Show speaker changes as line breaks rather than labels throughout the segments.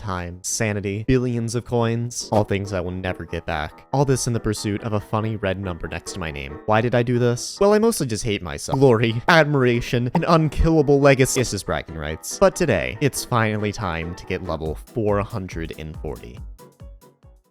time, sanity, billions of coins, all things I will never get back. All this in the pursuit of a funny red number next to my name. Why did I do this? Well, I mostly just hate myself. Glory, admiration, an unkillable legacy. It's just bragging rights. But today, it's finally time to get level 440.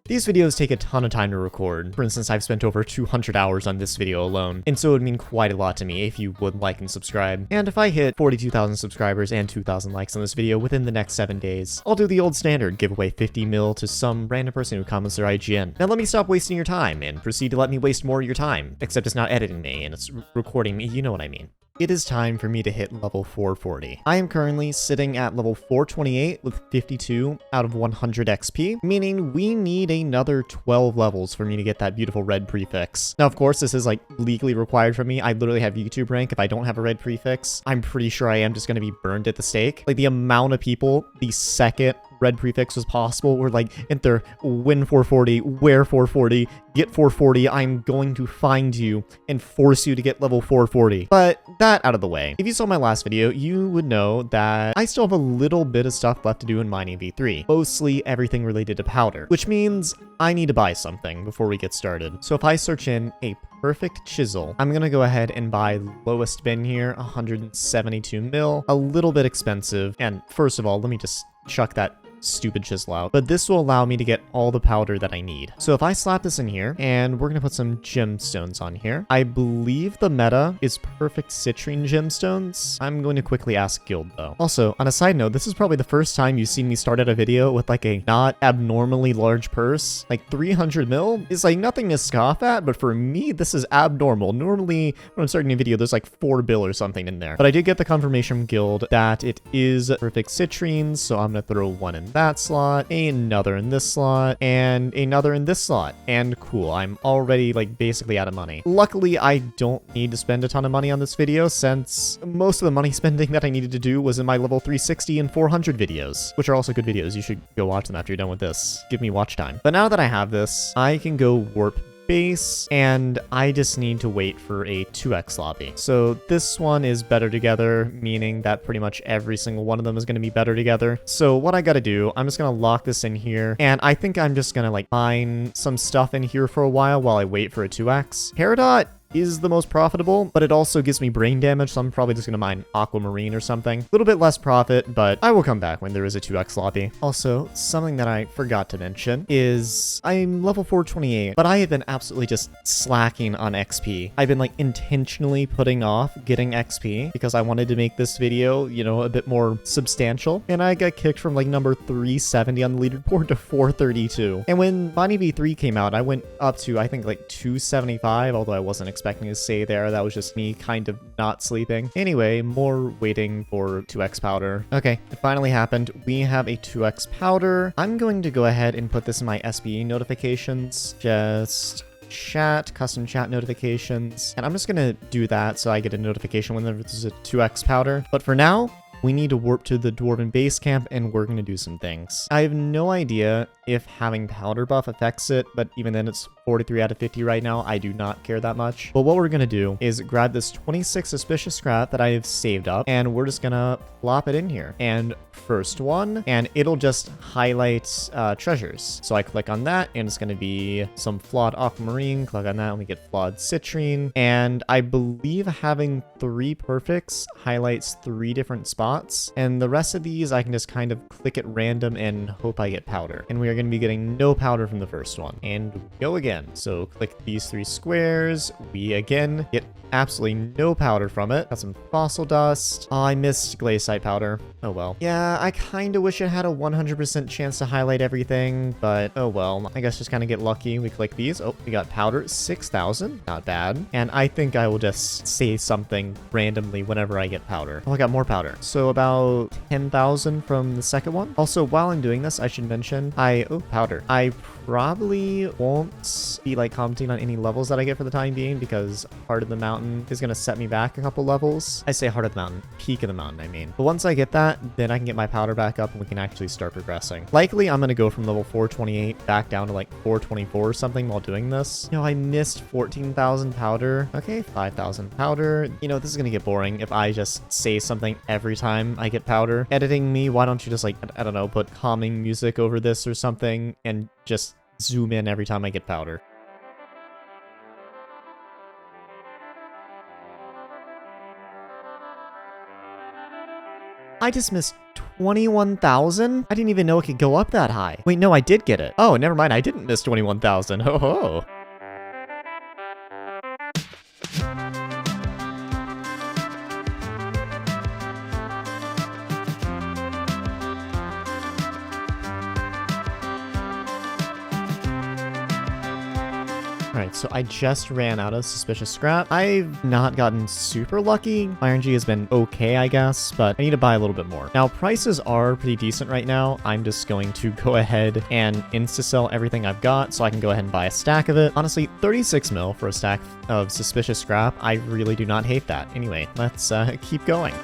These videos take a ton of time to record. For instance, I've spent over 200 hours on this video alone, and so it would mean quite a lot to me if you would like and subscribe. And if I hit 42,000 subscribers and 2,000 likes on this video within the next 7 days, I'll do the old standard, give away 50 mil to some random person who comments their IGN. Now let me stop wasting your time and proceed to let me waste more of your time, except it's not editing me and it's recording me, you know what I mean. It is time for me to hit level 440. I am currently sitting at level 428 with 52 out of 100 XP, meaning we need another 12 levels for me to get that beautiful red prefix. Now, of course, this is like legally required for me. I literally have YouTube rank. If I don't have a red prefix, I'm pretty sure I am just going to be burned at the stake. Like the amount of people the second red prefix was possible were like, Endthr, win 440, wear 440, get 440, I'm going to find you and force you to get level 440. But that out of the way, if you saw my last video, you would know that I still have a little bit of stuff left to do in mining v3, mostly everything related to powder, which means I need to buy something before we get started. So if I search in a perfect chisel, I'm gonna go ahead and buy lowest bin here, 172 mil, a little bit expensive. And first of all, let me just chuck that stupid chisel out, but this will allow me to get all the powder that I need. So if I slap this in here, and we're gonna put some gemstones on here. I believe the meta is perfect citrine gemstones. I'm going to quickly ask guild though. Also, on a side note, this is probably the first time you've seen me start out a video with like a not abnormally large purse. Like 300 mil is like nothing to scoff at, but for me, this is abnormal. Normally, when I'm starting a video, there's like 4 bill or something in there. But I did get the confirmation from guild that it is perfect citrines, so I'm gonna throw one in that slot, another in this slot, and another in this slot. And cool, I'm already like basically out of money. Luckily, I don't need to spend a ton of money on this video since most of the money spending that I needed to do was in my level 360 and 400 videos, which are also good videos. You should go watch them after you're done with this. Give me watch time. But now that I have this, I can go warp base, and I just need to wait for a 2x lobby. So this one is better together, meaning that pretty much every single one of them is going to be better together. So what I got to do, I'm just going to lock this in here, and I think I'm just going to like mine some stuff in here for a while I wait for a 2x. Peridot is the most profitable, but it also gives me brain damage, so I'm probably just gonna mine aquamarine or something. A little bit less profit, but I will come back when there is a 2x lobby. Also, something that I forgot to mention is I'm level 428, but I have been absolutely just slacking on XP. I've been like intentionally putting off getting XP because I wanted to make this video, you know, a bit more substantial, and I got kicked from like number 370 on the leaderboard to 432. And when mining v3 came out, I went up to I think like 275, although I wasn't expecting to stay there. That was just me kind of not sleeping. Anyway, more waiting for 2x powder. Okay, it finally happened. We have a 2x powder. I'm going to go ahead and put this in my SBE notifications. Just chat, custom chat notifications. And I'm just gonna do that so I get a notification whenever there's a 2x powder. But for now, we need to warp to the Dwarven base camp, and we're going to do some things. I have no idea if having powder buff affects it, but even then it's 43 out of 50 right now. I do not care that much. But what we're going to do is grab this 26 suspicious scrap that I have saved up, and we're just going to plop it in here. And first one, and it'll just highlight treasures. So I click on that, and it's going to be some flawed aquamarine. Click on that, and we get flawed citrine. And I believe having 3 perfects highlights 3 different spots. And the rest of these, I can just kind of click at random and hope I get powder. And we are going to be getting no powder from the first one. And go again. So click these 3 squares. We again get absolutely no powder from it. Got some fossil dust. Oh, I missed Glacite powder. Oh well. Yeah, I kind of wish it had a 100% chance to highlight everything, but oh well. I guess just kind of get lucky. We click these. Oh, we got powder. 6,000. Not bad. And I think I will just say something randomly whenever I get powder. Oh, I got more powder. So about 10,000 from the second one. Also, while I'm doing this, I should mention powder. I probably won't be like commenting on any levels that I get for the time being because Heart of the Mountain is going to set me back a couple levels. I say Heart of the Mountain, Peak of the Mountain, I mean. But once I get that, then I can get my powder back up and we can actually start progressing. Likely, I'm going to go from level 428 back down to like 424 or something while doing this. You know, I missed 14,000 powder. Okay, 5,000 powder. You know, this is going to get boring if I just say something every time time I get powder. Editing me, why don't you just like, I don't know, put calming music over this or something and just zoom in every time I get powder. I just missed 21,000? I didn't even know it could go up that high. Wait, no, I did get it. Oh, never mind, I didn't miss 21,000. Ho ho. Alright, so I just ran out of suspicious scrap. I've not gotten super lucky. My RNG has been okay, I guess, but I need to buy a little bit more. Now, prices are pretty decent right now. I'm just going to go ahead and insta-sell everything I've got so I can go ahead and buy a stack of it. Honestly, 36 mil for a stack of suspicious scrap. I really do not hate that. Anyway, let's keep going.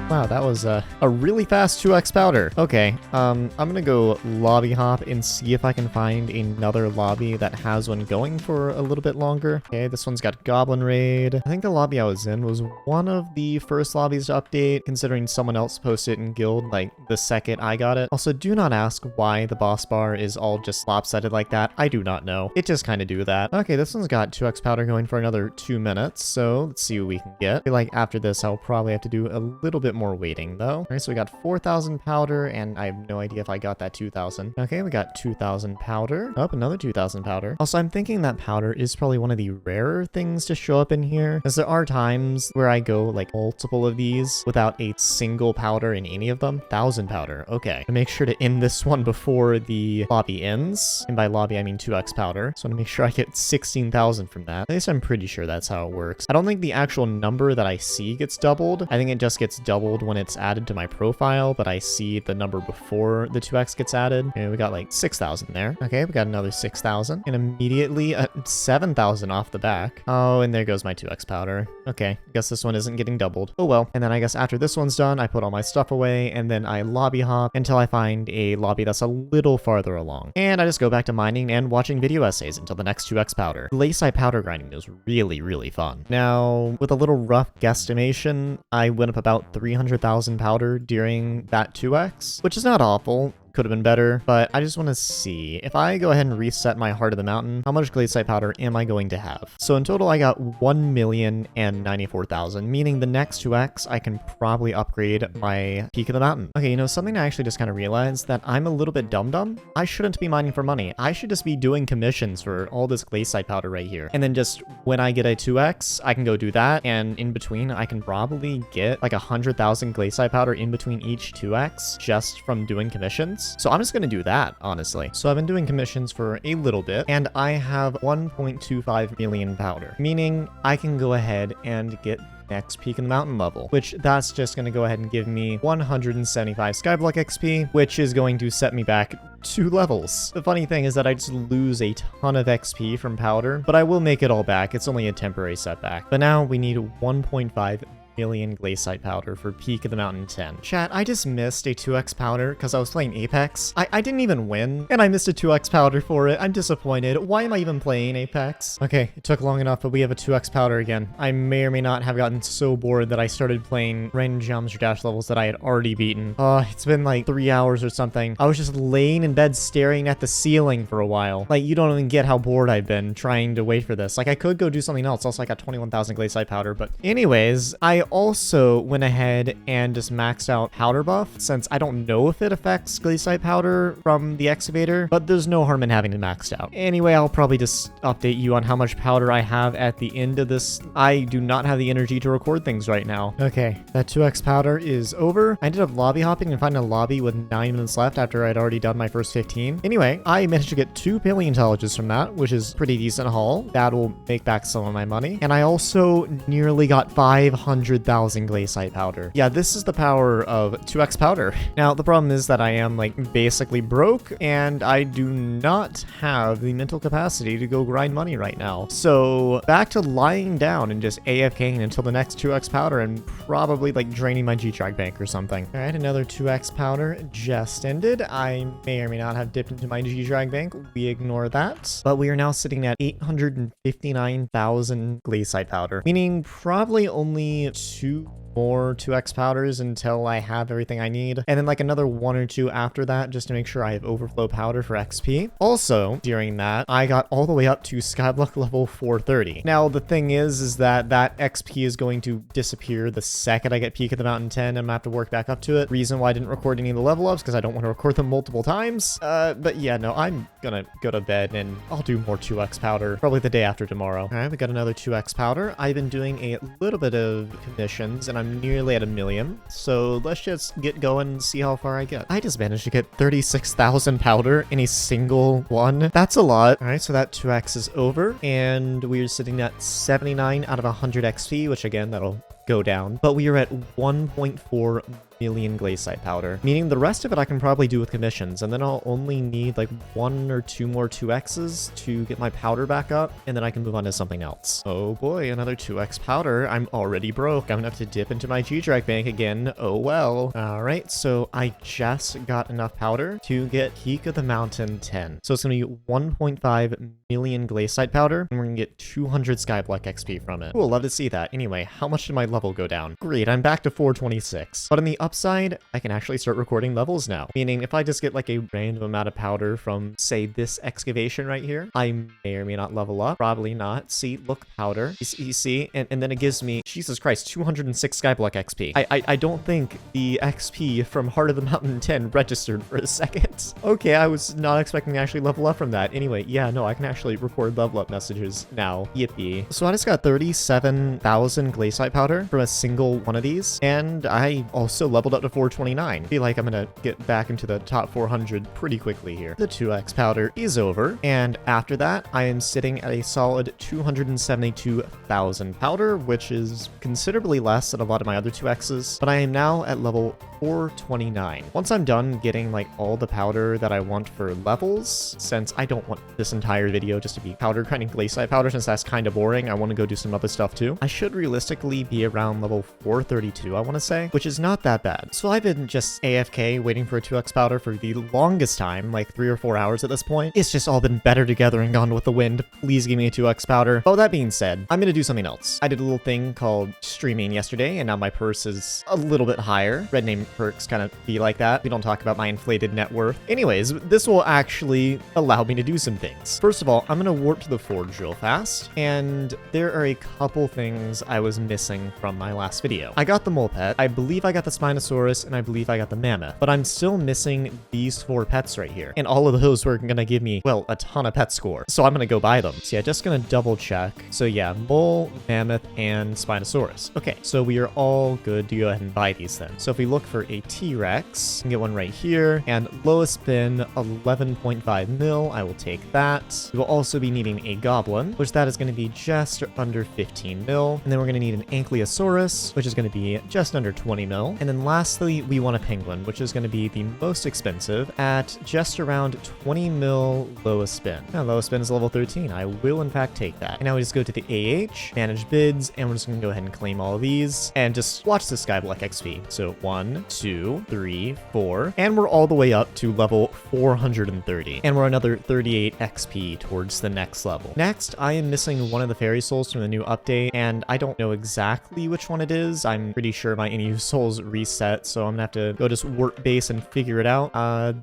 Wow, that was a really fast 2x powder. Okay, I'm gonna go lobby hop and see if I can find another lobby that has one going for a little bit longer. Okay, this one's got Goblin Raid. I think the lobby I was in was one of the first lobbies to update, considering someone else posted in Guild like the second I got it. Also, do not ask why the boss bar is all just lopsided like that. I do not know. It just kind of do that. Okay, this one's got 2x powder going for another 2 minutes, so let's see what we can get. I feel like after this, I'll probably have to do a little bit more waiting though. All right, so we got 4,000 powder, and I have no idea if I got that 2,000. Okay, we got 2,000 powder. Oh, another 2,000 powder. Also, I'm thinking that powder is probably one of the rarer things to show up in here, as there are times where I go like multiple of these without a single powder in any of them. 1,000 powder. Okay, to make sure to end this one before the lobby ends, and by lobby I mean 2x powder, so I want to make sure I get 16,000 from that. At least I'm pretty sure that's how it works. I don't think the actual number that I see gets doubled. I think it just gets doubled when it's added to my profile, but I see the number before the 2x gets added. Okay, we got like 6,000 there. Okay, we got another 6,000, and immediately 7,000 off the back. Oh, and there goes my 2x powder. Okay, guess this one isn't getting doubled. Oh well. And then I guess after this one's done, I put all my stuff away, and then I lobby hop until I find a lobby that's a little farther along. And I just go back to mining and watching video essays until the next 2x powder. Glacite powder grinding is really, really fun. Now, with a little rough guesstimation, I went up about 300,000 powder during that 2x, which is not awful. Could have been better, but I just want to see if I go ahead and reset my Heart of the Mountain, how much Glacite powder am I going to have? So in total, I got 1,094,000, meaning the next 2x, I can probably upgrade my Peak of the Mountain. Okay, you know, something I actually just kind of realized that I'm a little bit dumb. I shouldn't be mining for money. I should just be doing commissions for all this Glacite powder right here. And then just when I get a 2x, I can go do that. And in between, I can probably get like 100,000 Glacite powder in between each 2x just from doing commissions. So I'm just going to do that, honestly. So I've been doing commissions for a little bit, and I have 1.25 million powder, meaning I can go ahead and get next Peak in the Mountain level, which that's just going to go ahead and give me 175 Skyblock XP, which is going to set me back 2 levels. The funny thing is that I just lose a ton of XP from powder, but I will make it all back. It's only a temporary setback. But now we need 1.5 million Glacite powder for Peak of the Mountain 10. Chat, I just missed a 2x powder because I was playing Apex. I didn't even win, and I missed a 2x powder for it. I'm disappointed. Why am I even playing Apex? Okay, it took long enough, but we have a 2x powder again. I may or may not have gotten so bored that I started playing random geometry dash levels that I had already beaten. It's been like 3 hours or something. I was just laying in bed staring at the ceiling for a while. Like, you don't even get how bored I've been trying to wait for this. Like, I could go do something else. Also, I got 21,000 Glacite powder, but anyways, I also went ahead and just maxed out powder buff, since I don't know if it affects Glacite powder from the excavator, but there's no harm in having it maxed out. Anyway, I'll probably just update you on how much powder I have at the end of this. I do not have the energy to record things right now. Okay, that 2x powder is over. I ended up lobby hopping and finding a lobby with 9 minutes left after I'd already done my first 15. Anyway, I managed to get 2 paleontologists from that, which is pretty decent haul. That will make back some of my money. And I also nearly got 500,000 100,000 Glacite powder. Yeah, this is the power of 2x powder. Now, the problem is that I am like basically broke and I do not have the mental capacity to go grind money right now. So back to lying down and just AFKing until the next 2x powder and probably like draining my G-Track bank or something. All right, another 2x powder just ended. I may or may not have dipped into my G-Track bank. We ignore that. But we are now sitting at 859,000 Glacite powder, meaning probably only 2 more 2x powders until I have everything I need, and then like another 1 or 2 after that just to make sure I have overflow powder for XP. Also, during that, I got all the way up to Skyblock level 430. Now, the thing is that that XP is going to disappear the second I get Peak of the Mountain 10, and I'm gonna have to work back up to it. Reason why I didn't record any of the level ups, because I don't want to record them multiple times. But yeah, no, I'm gonna go to bed and I'll do more 2x powder probably the day after tomorrow. All right, we got another 2x powder. I've been doing a little bit of commissions, and I'm nearly at 1 million. So let's just get going and see how far I get. I just managed to get 36,000 powder in a single one. That's a lot. All right, so that 2x is over, and we're sitting at 79 out of 100 XP, which again, that'll go down. But we are at 1.4 million Glacite powder, meaning the rest of it I can probably do with commissions, and then I'll only need like 1 or 2 more 2x's to get my powder back up, and then I can move on to something else. Oh boy, another 2x powder. I'm already broke. I'm gonna have to dip into my G-Track bank again. Oh well. All right, so I just got enough powder to get Peak of the Mountain 10. So it's gonna be 1.5 million Glacite powder, and we're gonna get 200 Skyblock XP from it. Cool, love to see that. Anyway, how much did my level go down? Great, I'm back to 426. But on the upside, I can actually start recording levels now. Meaning, if I just get like a random amount of powder from, say, this excavation right here, I may or may not level up. Probably not. See, look, powder. You see? And then it gives me, Jesus Christ, 206 Skyblock XP. I don't think the XP from Heart of the Mountain 10 registered for a second. Okay, I was not expecting to actually level up from that. Anyway, yeah, no, I can actually record level up messages now. Yippee. So I just got 37,000 Glacite powder from a single one of these, and I also leveled up to 429. I feel like I'm gonna get back into the top 400 pretty quickly here. The 2x powder is over, and after that, I am sitting at a solid 272,000 powder, which is considerably less than a lot of my other 2x's, but I am now at level 429. Once I'm done getting like all the powder that I want for levels, since I don't want this entire video just to be powder grinding Glacite powder, since that's kind of boring, I want to go do some other stuff too. I should realistically be around level 432, I want to say, which is not that bad. So I've been just AFK waiting for a 2x powder for the longest time, like 3 or 4 hours at this point. It's just all been better together and gone with the wind. Please give me a 2x powder. Oh, that being said, I'm gonna do something else. I did a little thing called streaming yesterday, and now my purse is a little bit higher. Red name perks kind of be like that. We don't talk about my inflated net worth. Anyways, this will actually allow me to do some things. First of all, I'm gonna warp to the forge real fast, and there are a couple things I was missing from my last video. I got the mole pet, I believe I got the Spinosaurus, and I believe I got the mammoth, but I'm still missing these 4 pets right here, and all of those were gonna give me, well, a ton of pet score, so I'm gonna go buy them. So yeah, just gonna double check. So yeah, mole, mammoth, and Spinosaurus. Okay, so we are all good to go ahead and buy these then. So if we look for a T-Rex, get one right here, and lowest bin 11.5 mil, I will take that. We will also be needing a goblin, which that is going to be just under 15 mil, and then we're going to need an Ankylosaurus, which is going to be just under 20 mil, and then lastly we want a penguin, which is going to be the most expensive at just around 20 mil lowest spin. Now lowest spin is level 13. I will in fact take that. And now we just go to the AH, manage bids, and we're just going to go ahead and claim all of these and just watch the Skyblock XP. So 1, 2, 3, 4, and we're all the way up to level 430, and we're another 38 XP towards the next level. Next, I am missing one of the fairy souls from the new update, and I don't know exactly which one it is. I'm pretty sure my NU souls reset, so I'm gonna have to go to work base and figure it out.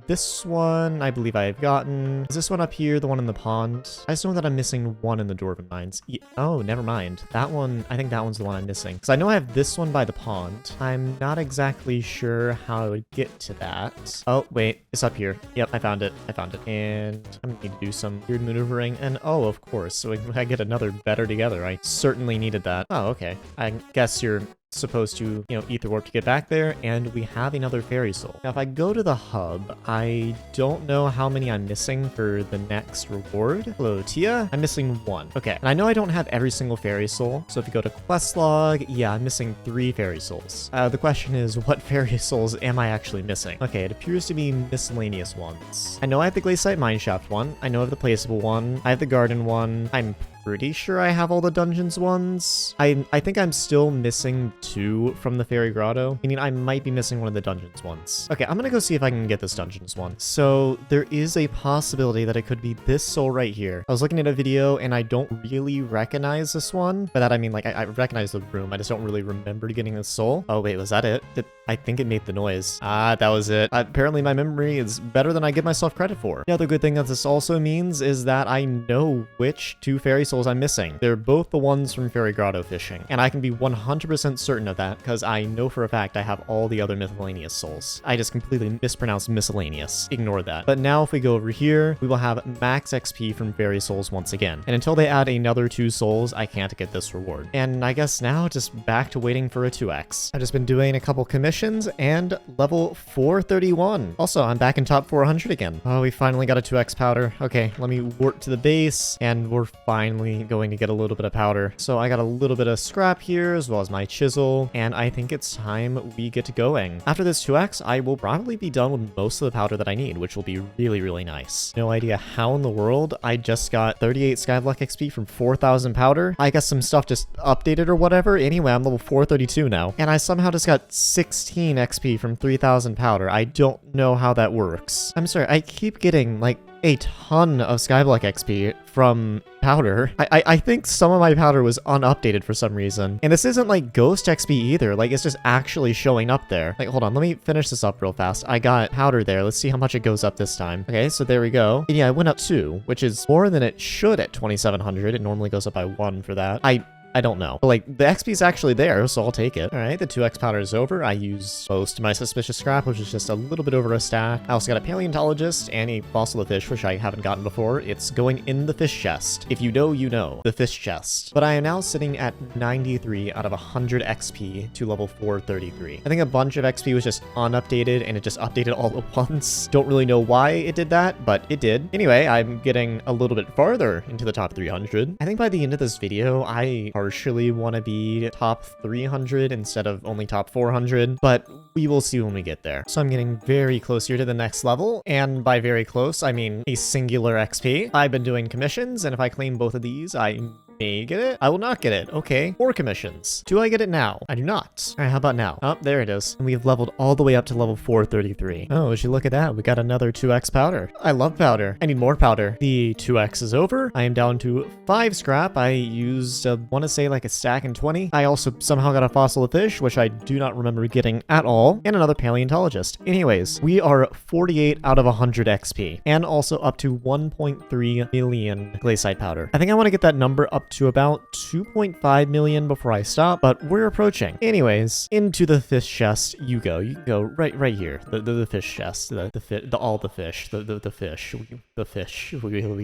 This one I believe I've gotten. Is this one up here the one in the pond? I just know that I'm missing one in the Dwarven Mines. Oh, never mind. That one, I think that one's the one I'm missing, because I know I have this one by the pond. I'm not exactly sure how I would get to that. Oh, wait, it's up here. Yep, I found it. And I'm gonna need to do some weird maneuvering, and oh, of course, so I get another better together. I certainly needed that. Oh, okay. I guess you're supposed to, ether warp to get back there, and we have another fairy soul. Now, if I go to the hub, I don't know how many I'm missing for the next reward. Hello, Tia. I'm missing 1. Okay, and I know I don't have every single fairy soul, so if you go to quest log, yeah, I'm missing 3 fairy souls. The question is, what fairy souls am I actually missing? Okay, it appears to be miscellaneous ones. I know I have the Glacite Mineshaft one. I know I have the placeable one. I have the garden one. I'm pretty sure I have all the dungeons ones. I think I'm still missing 2 from the Fairy Grotto, meaning I might be missing one of the dungeons ones. Okay, I'm gonna go see if I can get this dungeons one. So there is a possibility that it could be this soul right here. I was looking at a video and I don't really recognize this one. By that I mean, like, I recognize the room. I just don't really remember getting this soul. Oh wait, was that it? I think it made the noise. Ah, that was it. Apparently my memory is better than I give myself credit for. The other good thing that this also means is that I know which 2 fairy souls I'm missing. They're both the ones from Fairy Grotto fishing, and I can be 100% certain of that because I know for a fact I have all the other miscellaneous souls. I just completely mispronounced miscellaneous. Ignore that. But now if we go over here, we will have max XP from fairy souls once again. And until they add another 2 souls, I can't get this reward. And I guess now just back to waiting for a 2x. I've just been doing a couple commissions and level 431. Also, I'm back in top 400 again. Oh, we finally got a 2x powder. Okay, let me warp to the base, and we're finally going to get a little bit of powder. So I got a little bit of scrap here, as well as my chisel, and I think it's time we get going. After this 2x, I will probably be done with most of the powder that I need, which will be really, really nice. No idea how in the world I just got 38 Skyblock XP from 4,000 powder. I guess some stuff just updated or whatever. Anyway, I'm level 432 now, and I somehow just got 16 XP from 3,000 powder. I don't know how that works. I'm sorry, I keep getting, like, a ton of Skyblock XP from powder. I think some of my powder was unupdated for some reason. And this isn't like ghost XP either. Like, it's just actually showing up there. Like, hold on, let me finish this up real fast. I got powder there. Let's see how much it goes up this time. Okay, so there we go. And yeah, I went up 2, which is more than it should at 2,700. It normally goes up by 1 for that. I don't know. But, like, the XP is actually there, so I'll take it. All right, the 2x powder is over. I used most of my suspicious scrap, which is just a little bit over a stack. I also got a paleontologist and a fossil of fish, which I haven't gotten before. It's going in the fish chest. If you know, you know. The fish chest. But I am now sitting at 93 out of 100 XP to level 433. I think a bunch of XP was just unupdated, and it just updated all at once. Don't really know why it did that, but it did. Anyway, I'm getting a little bit farther into the top 300. I think by the end of this video, I partially want to be top 300 instead of only top 400, but we will see when we get there. So I'm getting very close here to the next level, and by very close, I mean a singular XP. I've been doing commissions, and if I claim both of these, I may get it. I will not get it. Okay, 4 commissions. Do I get it now? I do not. All right, how about now? Oh, there it is. And we've leveled all the way up to level 433. Oh, would you look at that? We got another 2x powder. I love powder. I need more powder. The 2x is over. I am down to 5 scrap. I used, want to say like a stack and 20. I also somehow got a fossil of fish, which I do not remember getting at all, and another paleontologist. Anyways, we are 48 out of 100 XP, and also up to 1.3 million Glacite powder. I think I want to get that number up to about 2.5 million before I stop, but we're approaching. Anyways, into the fish chest you go. You can go right here. The fish chest. The fish. The fish. We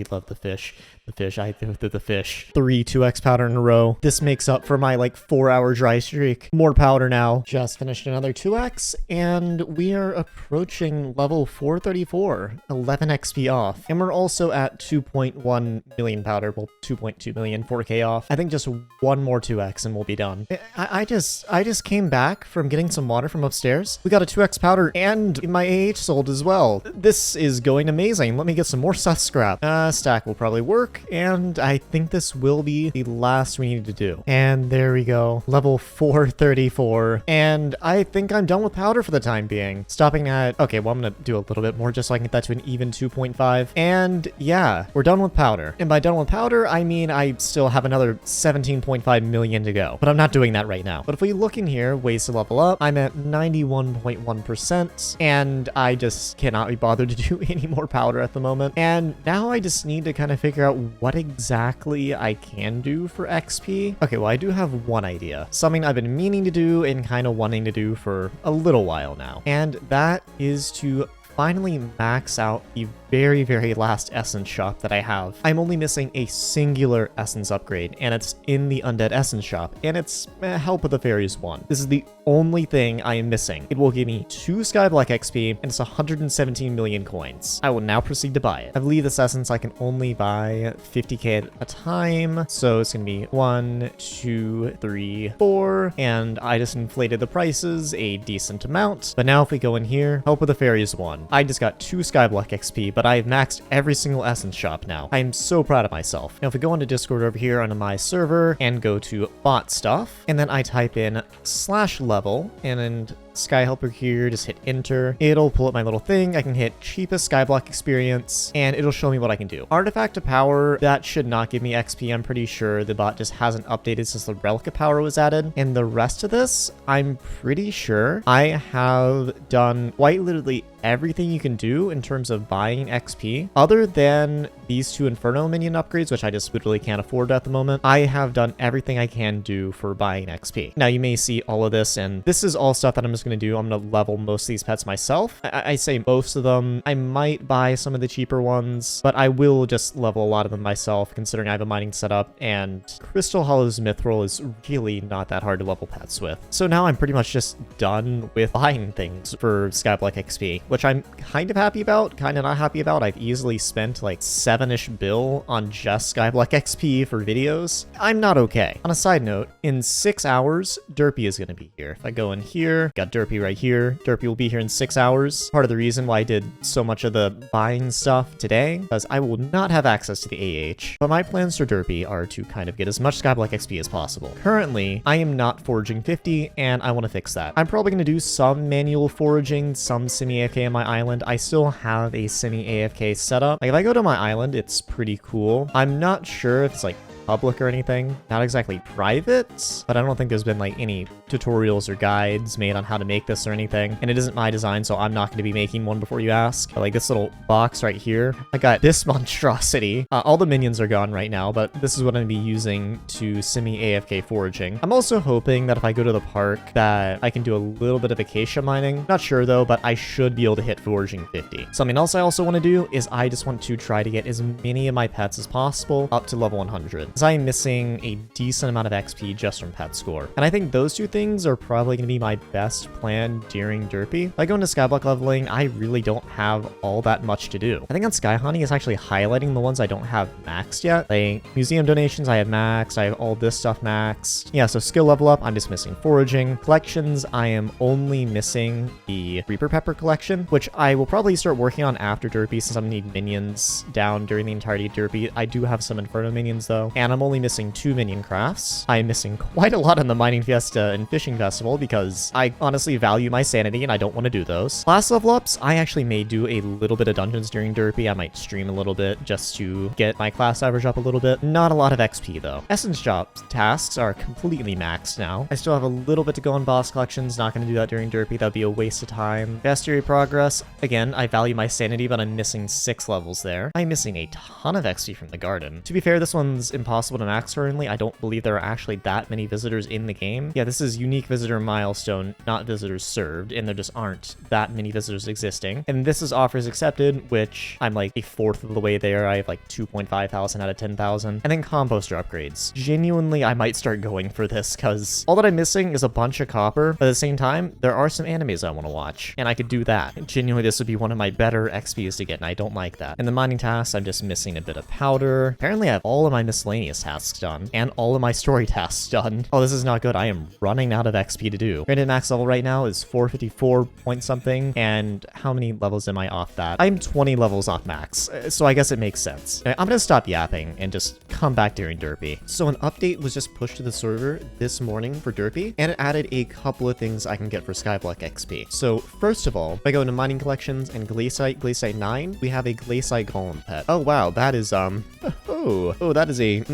love the fish. The fish. 3 2x powder in a row. This makes up for my like 4-hour dry streak. More powder now. Just finished another 2x, and we are approaching level 434. 11 XP off. And we're also at 2.1 million powder. Well, 2.2 million, 4k off. I think just one more 2x and we'll be done. I just came back from getting some water from upstairs. We got a 2x powder and my AH sold as well. This is going amazing. Let me get some more sus scrap. Stack will probably work, and I think this will be the last we need to do. And there we go. Level 434. And I think I'm done with powder for the time being. Stopping at... Okay, well, I'm gonna do a little bit more just so I can get that to an even 2.5. And yeah, we're done with powder. And by done with powder, I mean I still have another 17.5 million to go. But I'm not doing that right now. But if we look in here, ways to level up, I'm at 91.1%. And I just cannot be bothered to do any more powder at the moment. And now I just need to kind of figure out what exactly I can do for XP. Okay, well, I do have one idea. Something I've been meaning to do and kind of wanting to do for a little while now. And that is to finally max out the very, very last essence shop that I have. I'm only missing a singular essence upgrade, and it's in the undead essence shop, and it's Help of the Fairies 1. This is the only thing I am missing. It will give me 2 Skyblock XP, and it's 117 million coins. I will now proceed to buy it. I believe this essence I can only buy 50k at a time, so it's gonna be 1, 2, 3, 4, and I just inflated the prices a decent amount. But now if we go in here, Help of the Fairies 1. I just got 2 Skyblock XP, but I've maxed every single essence shop now. I am so proud of myself. Now if we go into Discord over here onto my server and go to bot stuff, and then I type in /level, and then Sky Helper here, just hit enter. It'll pull up my little thing. I can hit cheapest Skyblock experience, and it'll show me what I can do. Artifact of Power, that should not give me XP. I'm pretty sure the bot just hasn't updated since the Relic of Power was added. And the rest of this, I'm pretty sure I have done quite literally everything you can do in terms of buying XP. Other than these 2 Inferno minion upgrades, which I just literally can't afford at the moment, I have done everything I can do for buying XP. Now you may see all of this, and this is all stuff that I'm just going to do. I'm going to level most of these pets myself. I say most of them. I might buy some of the cheaper ones, but I will just level a lot of them myself, considering I have a mining setup, and Crystal Hollow's Mithril is really not that hard to level pets with. So now I'm pretty much just done with buying things for Skyblock XP, which I'm kind of happy about, kind of not happy about. I've easily spent like 7-ish bill on just Skyblock XP for videos. I'm not okay. On a side note, in 6 hours, Derpy is going to be here. If I go in here, got Derpy right here. Derpy will be here in 6 hours. Part of the reason why I did so much of the buying stuff today, because I will not have access to the AH, but my plans for Derpy are to kind of get as much Skyblock XP as possible. Currently, I am not foraging 50, and I want to fix that. I'm probably going to do some manual foraging, some semi-AFK on my island. I still have a semi-AFK setup. Like, if I go to my island, it's pretty cool. I'm not sure if it's like public or anything, not exactly private, but I don't think there's been like any tutorials or guides made on how to make this or anything, and it isn't my design, so I'm not going to be making one before you ask. But like this little box right here, I got this monstrosity. All the minions are gone right now, but this is what I'm going to be using to semi-AFK foraging. I'm also hoping that if I go to the park that I can do a little bit of acacia mining. Not sure though, but I should be able to hit foraging 50. Something else I also want to do is I just want to try to get as many of my pets as possible up to level 100. Because I am missing a decent amount of XP just from pet score. And I think those 2 things are probably going to be my best plan during Derpy. If I go into Skyblock leveling, I really don't have all that much to do. I think on Sky Honey is actually highlighting the ones I don't have maxed yet. Like museum donations, I have maxed. I have all this stuff maxed. Yeah, so skill level up, I'm just missing foraging. Collections, I am only missing the Reaper Pepper collection, which I will probably start working on after Derpy since I'm going to need minions down during the entirety of Derpy. I do have some Inferno minions though. And I'm only missing 2 minion crafts. I'm missing quite a lot on the Mining Fiesta and Fishing Festival because I honestly value my sanity and I don't want to do those. Class level ups, I actually may do a little bit of dungeons during Derpy. I might stream a little bit just to get my class average up a little bit. Not a lot of XP though. Essence job tasks are completely maxed now. I still have a little bit to go on boss collections. Not going to do that during Derpy. That'd be a waste of time. Bestiary progress, again, I value my sanity, but I'm missing 6 levels there. I'm missing a ton of XP from the garden. To be fair, this one's impossible to max currently. I don't believe there are actually that many visitors in the game. Yeah, this is unique visitor milestone, not visitors served, and there just aren't that many visitors existing. And this is offers accepted, which I'm like a 1/4 of the way there. I have like 2.5 thousand out of 10,000. And then composter upgrades. Genuinely, I might start going for this because all that I'm missing is a bunch of copper, but at the same time, there are some animes I want to watch, and I could do that. Genuinely, this would be one of my better XPs to get, and I don't like that. In the mining tasks, I'm just missing a bit of powder. Apparently, I have all of my miscellaneous tasks done, and all of my story tasks done. Oh, this is not good. I am running out of XP to do. Granted, max level right now is 454 point something, and how many levels am I off that? I'm 20 levels off max, so I guess it makes sense. I'm gonna stop yapping and just come back during Derpy. So an update was just pushed to the server this morning for Derpy, and it added a couple of things I can get for Skyblock XP. So first of all, if I go into mining collections and Glacite 9, we have a Glacite Golem pet. Oh wow, that is that is a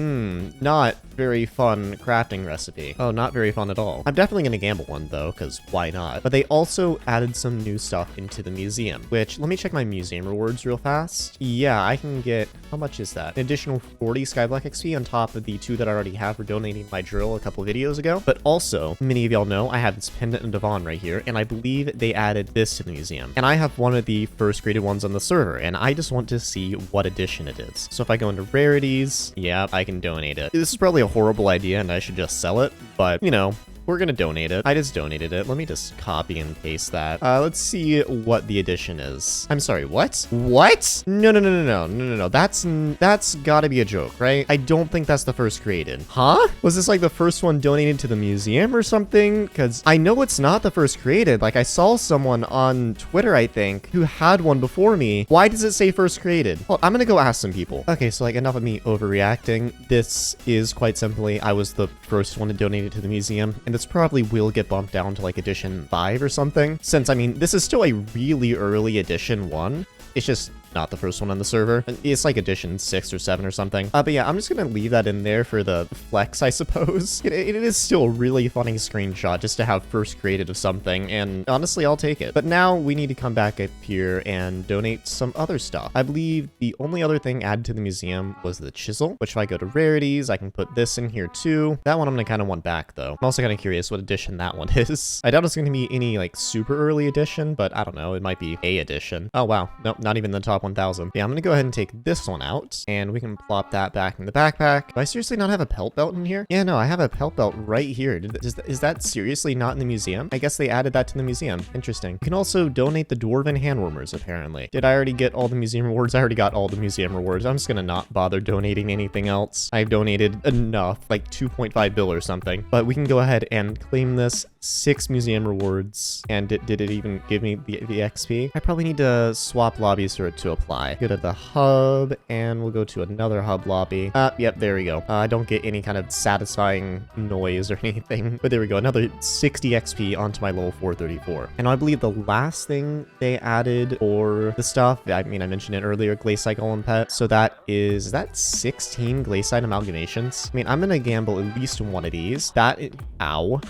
not very fun crafting recipe. Oh, not very fun at all. I'm definitely gonna gamble one though, because why not? But they also added some new stuff into the museum, which, let me check my museum rewards real fast. Yeah, I can get, how much is that? An additional 40 Skyblock XP on top of the 2 that I already have for donating my drill a couple videos ago. But also, many of y'all know I have this pendant and Devon right here, and I believe they added this to the museum. And I have one of the first created ones on the server, and I just want to see what edition it is. So if I go into rarities, yeah, I can donate it. This is probably a horrible idea and I should just sell it, but you know, we're gonna donate it. I just donated it. Let me just copy and paste that. Let's see what the edition is. I'm sorry, what? What? No. That's gotta be a joke, right? I don't think that's the first created. Huh? Was this like the first one donated to the museum or something? Because I know it's not the first created. Like I saw someone on Twitter, I think, who had one before me. Why does it say first created? Well, I'm gonna go ask some people. Okay, so like enough of me overreacting. This is quite simply, I was the first one to donate it to the museum, and this probably will get bumped down to like edition 5 or something, since I mean this is still a really early edition 1. It's just not the first one on the server. It's like edition 6 or 7 or something. But yeah, I'm just gonna leave that in there for the flex, I suppose. It is still a really funny screenshot just to have first created of something, and honestly, I'll take it. But now we need to come back up here and donate some other stuff. I believe the only other thing added to the museum was the chisel, which if I go to rarities, I can put this in here too. That one I'm gonna kind of want back though. I'm also kind of curious what edition that one is. I doubt it's gonna be any like super early edition, but I don't know, it might be A edition. Oh wow, nope, not even the top 1000. Yeah, I'm gonna go ahead and take this one out, and we can plop that back in the backpack. Do I seriously not have a pelt belt in here? Yeah, no, I have a pelt belt right here. Is that seriously not in the museum? I guess they added that to the museum. Interesting. You can also donate the dwarven hand warmers, apparently. Did I already get all the museum rewards? I already got all the museum rewards. I'm just gonna not bother donating anything else. I've donated enough, like 2.5 bill or something. But we can go ahead and claim this 6 museum rewards. And did it even give me the XP? I probably need to swap lobbies for it to apply. Go to the hub, and we'll go to another hub lobby. Yep, there we go. I don't get any kind of satisfying noise or anything, but there we go. Another 60 XP onto my level 434. And I believe the last thing they added for the stuff, I mean, I mentioned it earlier, Glacite Golem pet. So that is that 16 Glacite amalgamations? I mean, I'm gonna gamble at least one of these. That is, ow.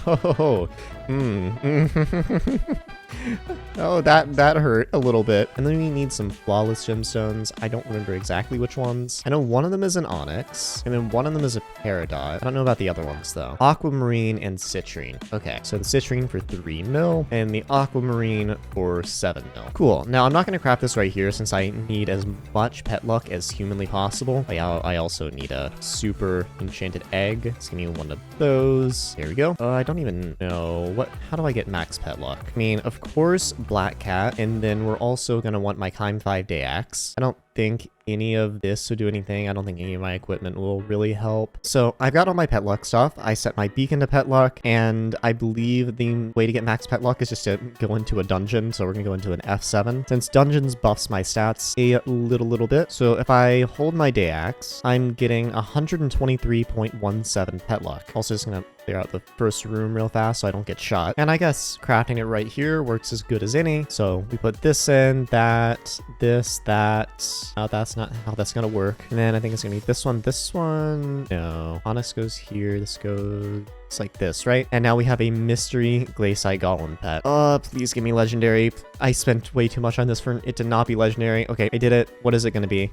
Oh, that hurt a little bit. And then we need some flawless gemstones. I don't remember exactly which ones. I know one of them is an onyx, and then one of them is a peridot. I don't know about the other ones though. Aquamarine and citrine. Okay, so the citrine for 3 mil, and the aquamarine for 7 mil. Cool. Now I'm not gonna craft this right here since I need as much pet luck as humanly possible. But yeah, I also need a super enchanted egg. Just give me one of those. There we go. I don't even know how do I get max pet luck? I mean, of course, black cat, and then we're also gonna want my Kime 5-day axe. I don't think any of this will do anything. I don't think any of my equipment will really help. So I've got all my pet luck stuff. I set my beacon to pet luck, and I believe the way to get max pet luck is just to go into a dungeon. So we're gonna go into an F7 since dungeons buffs my stats a little bit. So if I hold my day axe, I'm getting 123.17 pet luck. Also just gonna clear out the first room real fast so I don't get shot. And I guess crafting it right here works as good as any. So we put this in, that, this, that. That's not how that's gonna work. And then I think it's gonna be this one. No. Onyx goes here. This goes like this, right? And now we have a mystery Glacite Golem pet. Please give me legendary. I spent way too much on this for it to not be legendary. Okay, I did it. What is it gonna be?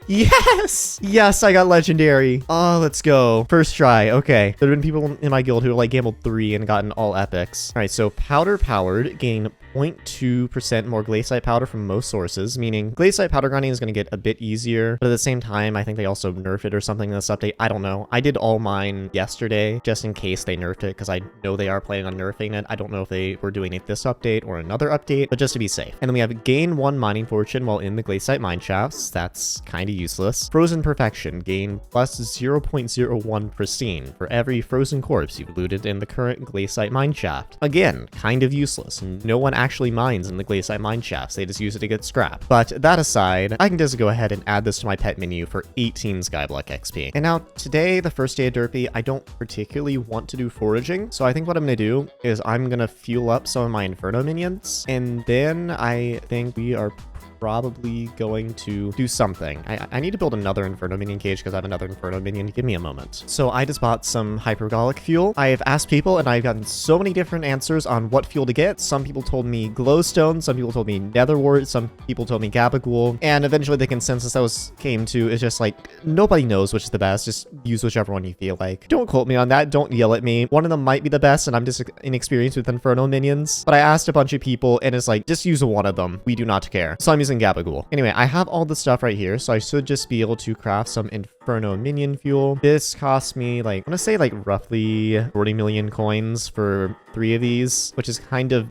Yes! Yes, I got legendary. Oh, let's go. First try. Okay. There have been people in my guild who like gambled 3 and gotten all epics. All right, so powder powered gain 0.2% more Glacite powder from most sources, meaning Glacite powder grinding is going to get a bit easier, but at the same time, I think they also nerfed it or something in this update. I don't know. I did all mine yesterday just in case they nerfed it because I know they are planning on nerfing it. I don't know if they were doing it this update or another update, but just to be safe. And then we have gain 1 mining fortune while in the Glacite mine shafts. That's kind of useless. Frozen perfection, gain plus 0.01 pristine for every frozen corpse you've looted in the current Glacite mine shaft. Again, kind of useless. No one actually mines in the Glacite mine shafts. They just use it to get scrap. But that aside, I can just go ahead and add this to my pet menu for 18 Skyblock XP. And now today, the first day of Derpy, I don't particularly want to do foraging. So I think what I'm going to do is I'm going to fuel up some of my Inferno minions. And then I think we are probably going to do something. I need to build another Inferno minion cage because I have another Inferno minion. Give me a moment. So I just bought some hypergolic fuel. I have asked people and I've gotten so many different answers on what fuel to get. Some people told me glowstone, some people told me netherwort, some people told me gabagool, and eventually the consensus I came to is just like, nobody knows which is the best. Just use whichever one you feel like. Don't quote me on that. Don't yell at me. One of them might be the best and I'm just inexperienced with Inferno minions, but I asked a bunch of people and it's like, just use one of them. We do not care. So I'm using gabagool. Anyway, I have all the stuff right here, so I should just be able to craft some Inferno minion fuel. This cost me like, I want to say like roughly 40 million coins for 3 of these, which is kind of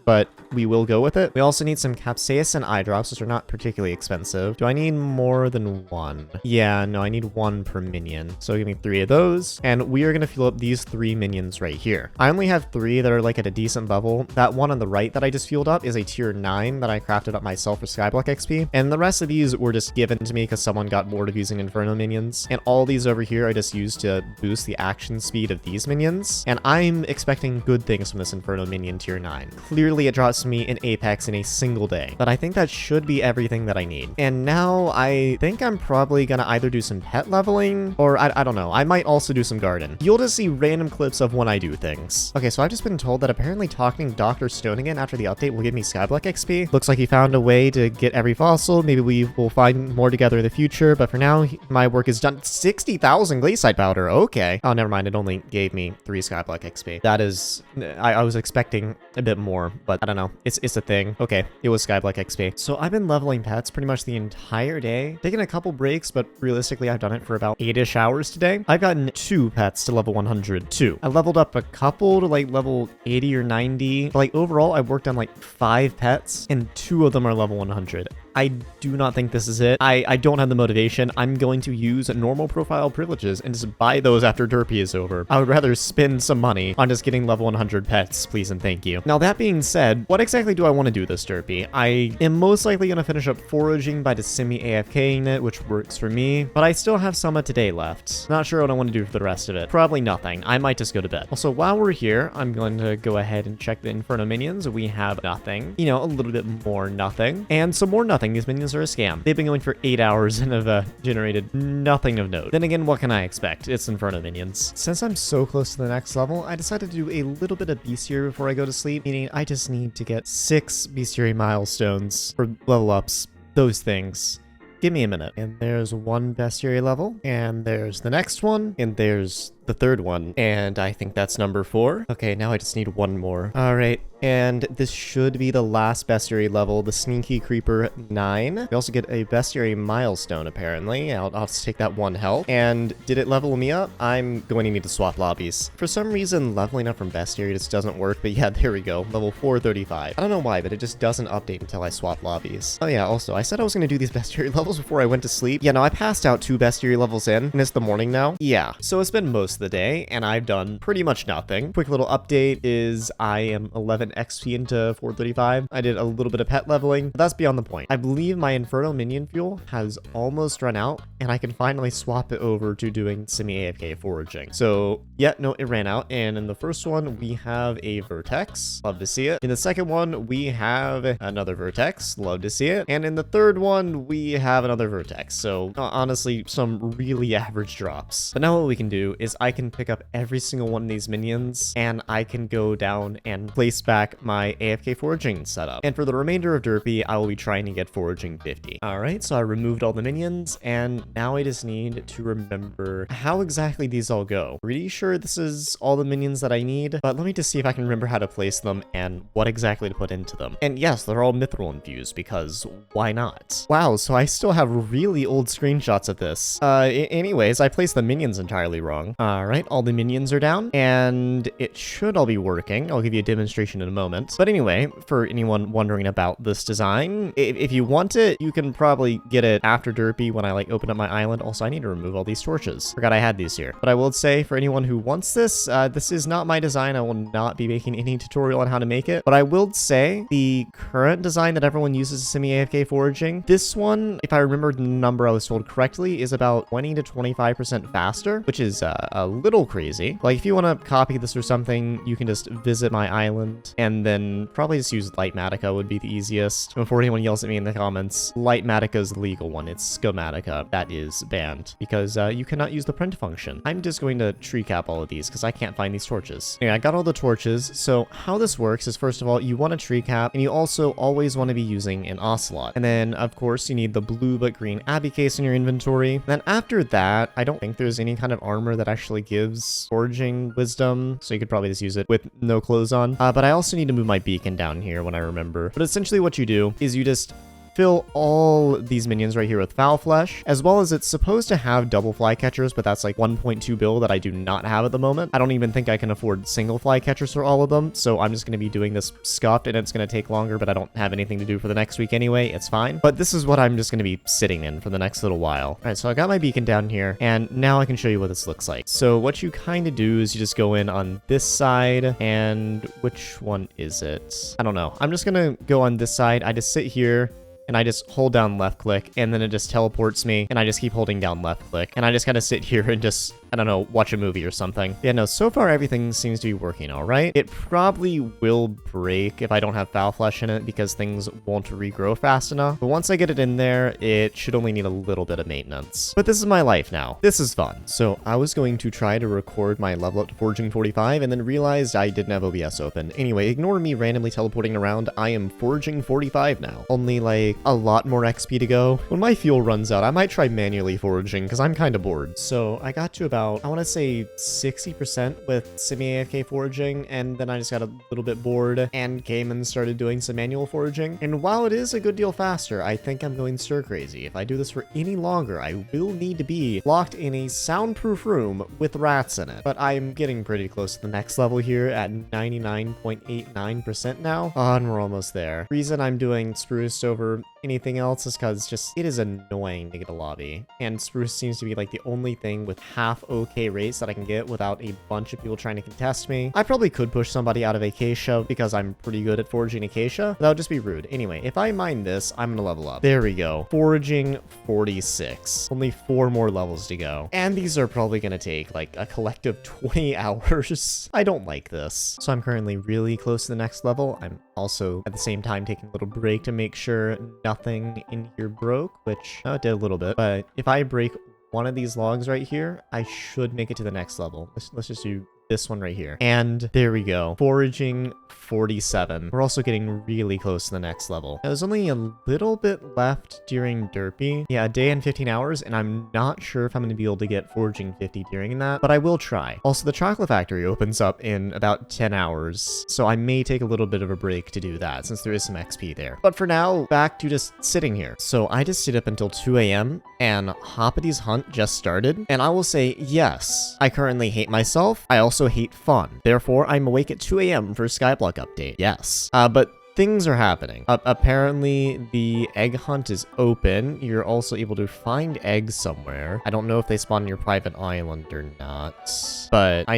but we will go with it. We also need some capsaicin eye drops, which are not particularly expensive. Do I need more than one? Yeah, no, I need 1 per minion. So give me 3 of those. And we are going to fill up these 3 minions right here. I only have 3 that are like at a decent level. That one on the right that I just fueled up is a tier 9 that I crafted up myself for Skyblock XP. And the rest of these were just given to me because someone got bored of using Inferno minions. And all these over here I just used to boost the action speed of these minions. And I'm expecting good things from this Inferno minion tier 9. Clearly it drops me in Apex in a single day, but I think that should be everything that I need. And now I think I'm probably gonna either do some pet leveling or I don't know. I might also do some garden. You'll just see random clips of when I do things. Okay, so I've just been told that apparently talking to Dr. Stone again after the update will give me Skyblock XP. Looks like he found a way to get every fossil. Maybe we will find more together in the future, but for now, my work is done. 60,000 Glacite powder. Okay. Oh, never mind. It only gave me 3 Skyblock XP. That is, I was expecting a bit more, but I don't know. It's a thing. Okay, it was Skyblock XP. So I've been leveling pets pretty much the entire day. Taking a couple breaks, but realistically I've done it for about 8-ish hours today. I've gotten 2 pets to level 100. 2. I leveled up a couple to like level 80 or 90. But like overall, I've worked on like 5 pets and 2 of them are level 100. I do not think this is it. I don't have the motivation. I'm going to use normal profile privileges and just buy those after Derpy is over. I would rather spend some money on just getting level 100 pets, please and thank you. Now that being said, what exactly do I want to do this Derpy? I am most likely going to finish up foraging by just semi-AFKing it, which works for me, but I still have some of today left. Not sure what I want to do for the rest of it. Probably nothing. I might just go to bed. Also, while we're here, I'm going to go ahead and check the Inferno minions. We have nothing. You know, a little bit more nothing. And some more nothing. These minions are a scam. They've been going for 8 hours and have generated nothing of note. Then again, what can I expect? It's Inferno minions. Since I'm so close to the next level, I decided to do a little bit of bestiary before I go to sleep, meaning I just need to get 6 bestiary milestones or level ups. Those things. Give me a minute. And there's 1 bestiary level, and there's the next one, and there's the 3rd one, and I think that's number 4. Okay, now I just need 1 more. All right, and this should be the last bestiary level, the Sneaky Creeper 9. We also get a bestiary milestone, apparently. I'll just take that 1 health. And did it level me up? I'm going to need to swap lobbies. For some reason, leveling up from bestiary just doesn't work, but yeah, there we go. Level 435. I don't know why, but it just doesn't update until I swap lobbies. Oh yeah, also, I said I was going to do these bestiary levels before I went to sleep. Yeah, no, I passed out 2 bestiary levels in, and it's the morning now. Yeah, so it's been most of the day, and I've done pretty much nothing. Quick little update is I am 11 XP into 435. I did a little bit of pet leveling, but that's beyond the point. I believe my Inferno minion fuel has almost run out, and I can finally swap it over to doing semi-AFK foraging. So yeah, no, it ran out, and in the first one, we have a Vertex. Love to see it. In the second one, we have another Vertex. Love to see it. And in the third one, we have another Vertex. So honestly, some really average drops. But now what we can do is I can pick up every single one of these minions, and I can go down and place back my AFK foraging setup. And for the remainder of Derpy, I will be trying to get foraging 50. All right, so I removed all the minions, and now I just need to remember how exactly these all go. Pretty sure this is all the minions that I need, but let me just see if I can remember how to place them and what exactly to put into them. And yes, they're all mithril infused, because why not? Wow, so I still have really old screenshots of this. Anyways, I placed the minions entirely wrong. All right, all the minions are down, and it should all be working. I'll give you a demonstration in a moment. But anyway, for anyone wondering about this design, if you want it, you can probably get it after Derpy when I like open up my island. Also, I need to remove all these torches. Forgot I had these here. But I will say, for anyone who wants this, this is not my design. I will not be making any tutorial on how to make it. But I will say, the current design that everyone uses semi-AFK foraging, this one, if I remember the number I was told correctly, is about 20 to 25% faster, which is a little crazy. Like, if you want to copy this or something, you can just visit my island and then probably just use Lightmatica would be the easiest. Before anyone yells at me in the comments, Lightmatica is the legal one. It's Schematica that is banned because you cannot use the print function. I'm just going to tree cap all of these because I can't find these torches. Anyway, I got all the torches. So how this works is, first of all, you want a tree cap, and you also always want to be using an ocelot. And then, of course, you need the blue but green Abbey case in your inventory. And then after that, I don't think there's any kind of armor that actually gives foraging wisdom, so you could probably just use it with no clothes on. But I also need to move my beacon down here when I remember. But essentially what you do is you just fill all these minions right here with foul flesh, as well as it's supposed to have double flycatchers, but that's like 1.2 bill that I do not have at the moment. I don't even think I can afford single flycatchers for all of them, so I'm just going to be doing this scuffed, and it's going to take longer, but I don't have anything to do for the next week anyway. It's fine. But this is what I'm just going to be sitting in for the next little while. All right, so I got my beacon down here, and now I can show you what this looks like. So what you kind of do is you just go in on this side, and which one is it? I don't know. I'm just going to go on this side. I just sit here, and I just hold down left click, and then it just teleports me, and I just keep holding down left click, and I just kind of sit here and just, I don't know, watch a movie or something. Yeah, no, so far everything seems to be working all right. It probably will break if I don't have foul flesh in it because things won't regrow fast enough. But once I get it in there, it should only need a little bit of maintenance. But this is my life now. This is fun. So I was going to try to record my level up to Foraging 45 and then realized I didn't have OBS open. Anyway, ignore me randomly teleporting around. I am Foraging 45 now. Only like a lot more XP to go. When my fuel runs out, I might try manually foraging because I'm kind of bored. So I got to about, I want to say 60% with semi-AFK foraging, and then I just got a little bit bored and came and started doing some manual foraging. And while it is a good deal faster, I think I'm going stir crazy. If I do this for any longer, I will need to be locked in a soundproof room with rats in it. But I'm getting pretty close to the next level here at 99.89% now. Oh, and we're almost there. Reason I'm doing spruce over anything else is because just it is annoying to get a lobby, and spruce seems to be like the only thing with half okay rates that I can get without a bunch of people trying to contest me. I probably could push somebody out of acacia because I'm pretty good at foraging acacia. That would just be rude. Anyway, if I mine this, I'm gonna level up. There we go. Foraging 46. Only 4 more levels to go, and these are probably gonna take like a collective 20 hours. I don't like this. So I'm currently really close to the next level. I'm also at the same time taking a little break to make sure nothing in here broke, which it did a little bit. But if I break one of these logs right here, I should make it to the next level. Let's just do this one right here. And there we go. Foraging 47. We're also getting really close to the next level. Now, there's only a little bit left during Derpy. Yeah, a day and 15 hours, and I'm not sure if I'm going to be able to get Foraging 50 during that, but I will try. Also, the chocolate factory opens up in about 10 hours, so I may take a little bit of a break to do that since there is some XP there. But for now, back to just sitting here. So I just stayed up until 2 a.m. and Hoppity's hunt just started, and I will say, yes, I currently hate myself. I also hate fun. Therefore, I'm awake at 2 a.m. for Skyblock update. Yes. But things are happening. Apparently, the egg hunt is open. You're also able to find eggs somewhere. I don't know if they spawn on your private island or not, but I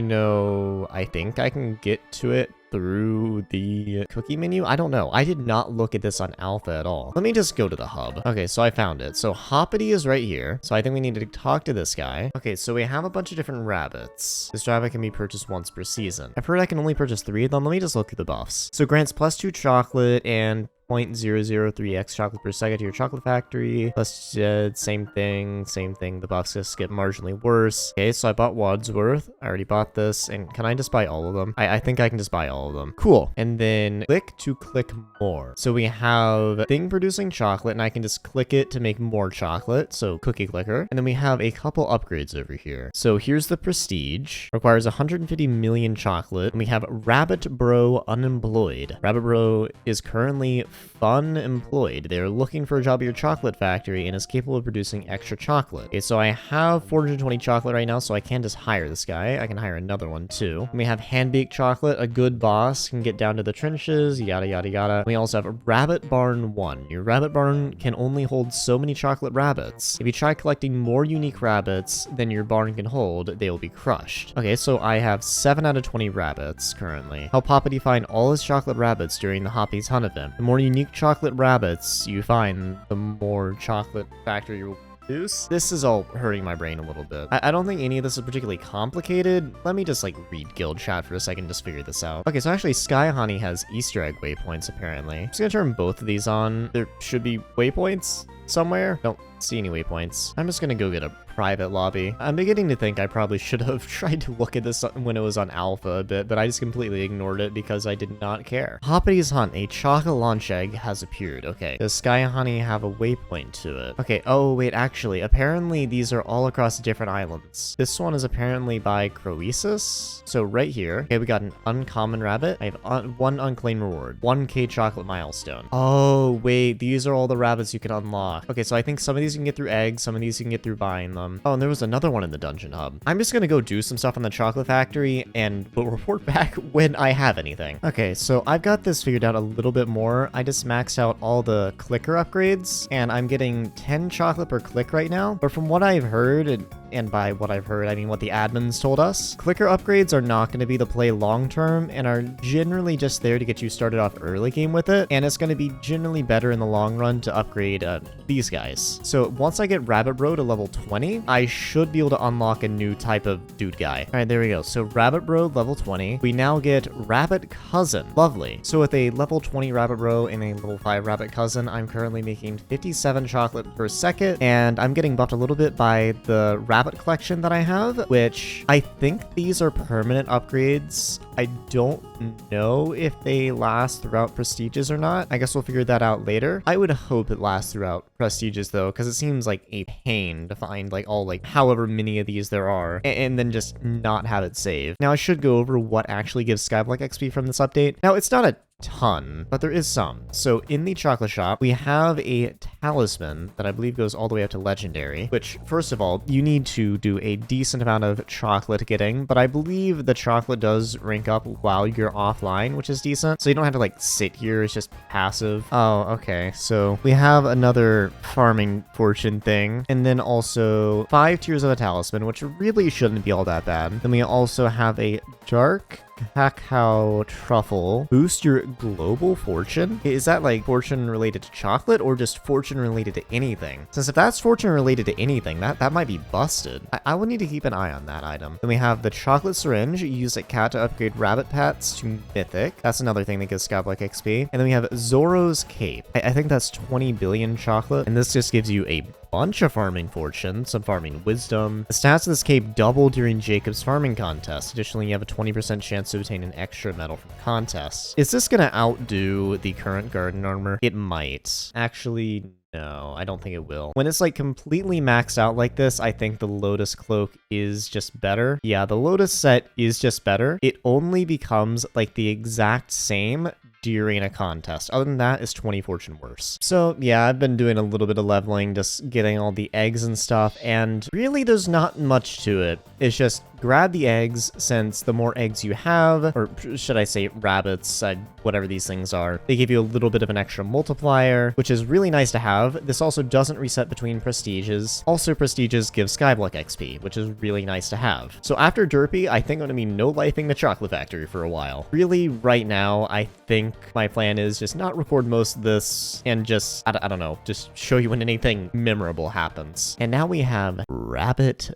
think I can get to it through the cookie menu. I don't know. I did not look at this on alpha at all. Let me just go to the hub. Okay, so I found it. So Hoppity is right here. So I think we need to talk to this guy. Okay, so we have a bunch of different rabbits. This rabbit can be purchased once per season. I've heard I can only purchase 3 of them. Let me just look at the buffs. So grants +2 chocolate and 0.003x chocolate per second to your chocolate factory. Plus, same thing. The buffs just get marginally worse. Okay, so I bought Wadsworth. I already bought this. And can I just buy all of them? I think I can just buy all of them. Cool. And then click to click more. So we have thing producing chocolate, and I can just click it to make more chocolate. So cookie clicker. And then we have a couple upgrades over here. So here's the prestige. Requires 150 million chocolate. And we have Rabbit Bro unemployed. Rabbit Bro is currently unemployed. They're looking for a job at your chocolate factory and is capable of producing extra chocolate. Okay, so I have 420 chocolate right now, so I can just hire this guy. I can hire another one too. And we have hand-baked chocolate. A good boss can get down to the trenches, yada yada yada. We also have a Rabbit Barn 1. Your rabbit barn can only hold so many chocolate rabbits. If you try collecting more unique rabbits than your barn can hold, they will be crushed. Okay, so I have 7 out of 20 rabbits currently. Help Hoppity find all his chocolate rabbits during the Hoppy's Hunt event. The more unique chocolate rabbits you find, the more chocolate factory Deuce. This is all hurting my brain a little bit. I don't think any of this is particularly complicated. Let me just like read guild chat for a second, just figure this out. Okay, so actually Sky Honey has Easter egg waypoints apparently. I'm just gonna turn both of these on. There should be waypoints somewhere. Don't see any waypoints. I'm just gonna go get a private lobby. I'm beginning to think I probably should have tried to look at this when it was on alpha a bit, but I just completely ignored it because I did not care. Hoppity's Hunt, a chocolate launch egg has appeared. Okay, does Sky Honey have a waypoint to it? Okay, oh wait, actually, apparently these are all across different islands. This one is apparently by Croesus. So right here, okay, we got an uncommon rabbit. I have one unclaimed reward, 1K chocolate milestone. Oh wait, these are all the rabbits you can unlock. Okay, so I think some of these you can get through eggs, some of these you can get through buying them. Oh, and there was another one in the dungeon hub. I'm just gonna go do some stuff in the chocolate factory and we'll report back when I have anything. Okay, so I've got this figured out a little bit more. I just maxed out all the clicker upgrades and I'm getting 10 chocolate per click right now. But from what I've heard, and by what I've heard, I mean what the admins told us, clicker upgrades are not going to be the play long term and are generally just there to get you started off early game with it. And it's going to be generally better in the long run to upgrade these guys. So once I get Rabbit Bro to level 20, I should be able to unlock a new type of dude guy. All right, there we go. So Rabbit Bro level 20. We now get Rabbit Cousin. Lovely. So with a level 20 Rabbit Bro and a level 5 Rabbit Cousin, I'm currently making 57 chocolate per second. And I'm getting buffed a little bit by the Rabbit collection that I have, which I think these are permanent upgrades. I don't know if they last throughout prestiges or not. I guess we'll figure that out later. I would hope it lasts throughout prestiges though, because it seems like a pain to find like all like however many of these there are and then just not have it save. Now I should go over what actually gives Skyblock XP from this update. Now it's not a ton, but there is some. So in the chocolate shop, we have a talisman that I believe goes all the way up to legendary, which first of all, you need to do a decent amount of chocolate getting, but I believe the chocolate does rank up while you're offline, which is decent. So you don't have to like sit here, it's just passive. Oh, okay. So we have another farming fortune thing, and then also 5 tiers of a talisman, which really shouldn't be all that bad. Then we also have a dark cacao truffle. Boost your global fortune? Is that like fortune related to chocolate or just fortune related to anything? Since if that's fortune related to anything, that might be busted. I will need to keep an eye on that item. Then we have the chocolate syringe. You use a cat to upgrade rabbit pets to mythic. That's another thing that gives Skyblock XP. And then we have Zoro's cape. I think that's 20 billion chocolate. And this just gives you a bunch of farming fortune, some farming wisdom. The stats of this cape double during Jacob's farming contest. Additionally, you have a 20% chance to obtain an extra medal from contests. Is this gonna outdo the current garden armor? It might. Actually, no, I don't think it will. When it's like completely maxed out like this, I think the Lotus Cloak is just better. Yeah, the Lotus set is just better. It only becomes like the exact same during a contest. Other than that, it's 20 fortune worse. So yeah, I've been doing a little bit of leveling, just getting all the eggs and stuff, and really there's not much to it. It's just grab the eggs, since the more eggs you have, or should I say rabbits, whatever these things are, they give you a little bit of an extra multiplier, which is really nice to have. This also doesn't reset between prestiges. Also, prestiges give Skyblock XP, which is really nice to have. So after Derpy, I think I'm gonna be no-lifing the chocolate factory for a while. Really, right now, I think my plan is just not record most of this and just, I don't know, just show you when anything memorable happens. And now we have Rabbit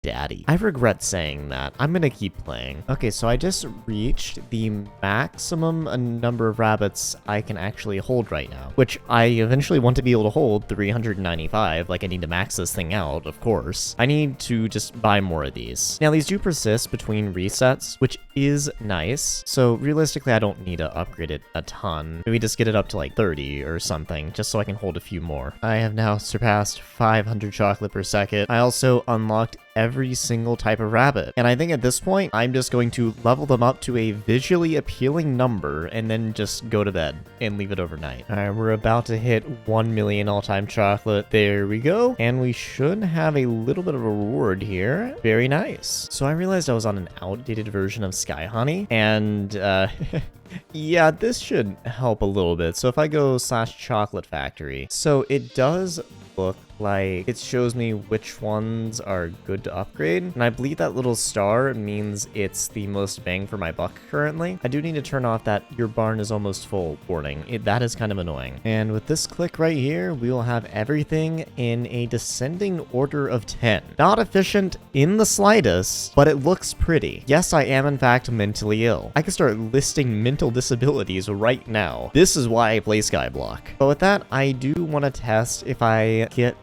Daddy. I regret saying that. I'm gonna keep playing. Okay, so I just reached the maximum number of rabbits I can actually hold right now, which I eventually want to be able to hold 395. Like, I need to max this thing out, of course. I need to just buy more of these. Now, these do persist between resets, which is nice. So realistically, I don't need to upgrade it a ton. Maybe just get it up to like 30 or something, just so I can hold a few more. I have now surpassed 500 chocolate per second. I also unlocked every single type of rabbit. And I think at this point, I'm just going to level them up to a visually appealing number and then just go to bed and leave it overnight. All right, we're about to hit 1 million all-time chocolate. There we go. And we should have a little bit of a reward here. Very nice. So I realized I was on an outdated version of Sky Honey, and yeah, this should help a little bit. So if I go /chocolate factory, so it does look like it shows me which ones are good to upgrade. And I believe that little star means it's the most bang for my buck currently. I do need to turn off that your barn is almost full warning. That is kind of annoying. And with this click right here, we will have everything in a descending order of 10. Not efficient in the slightest, but it looks pretty. Yes, I am in fact mentally ill. I can start listing mental disabilities right now. This is why I play Skyblock. But with that, I do want to test if I get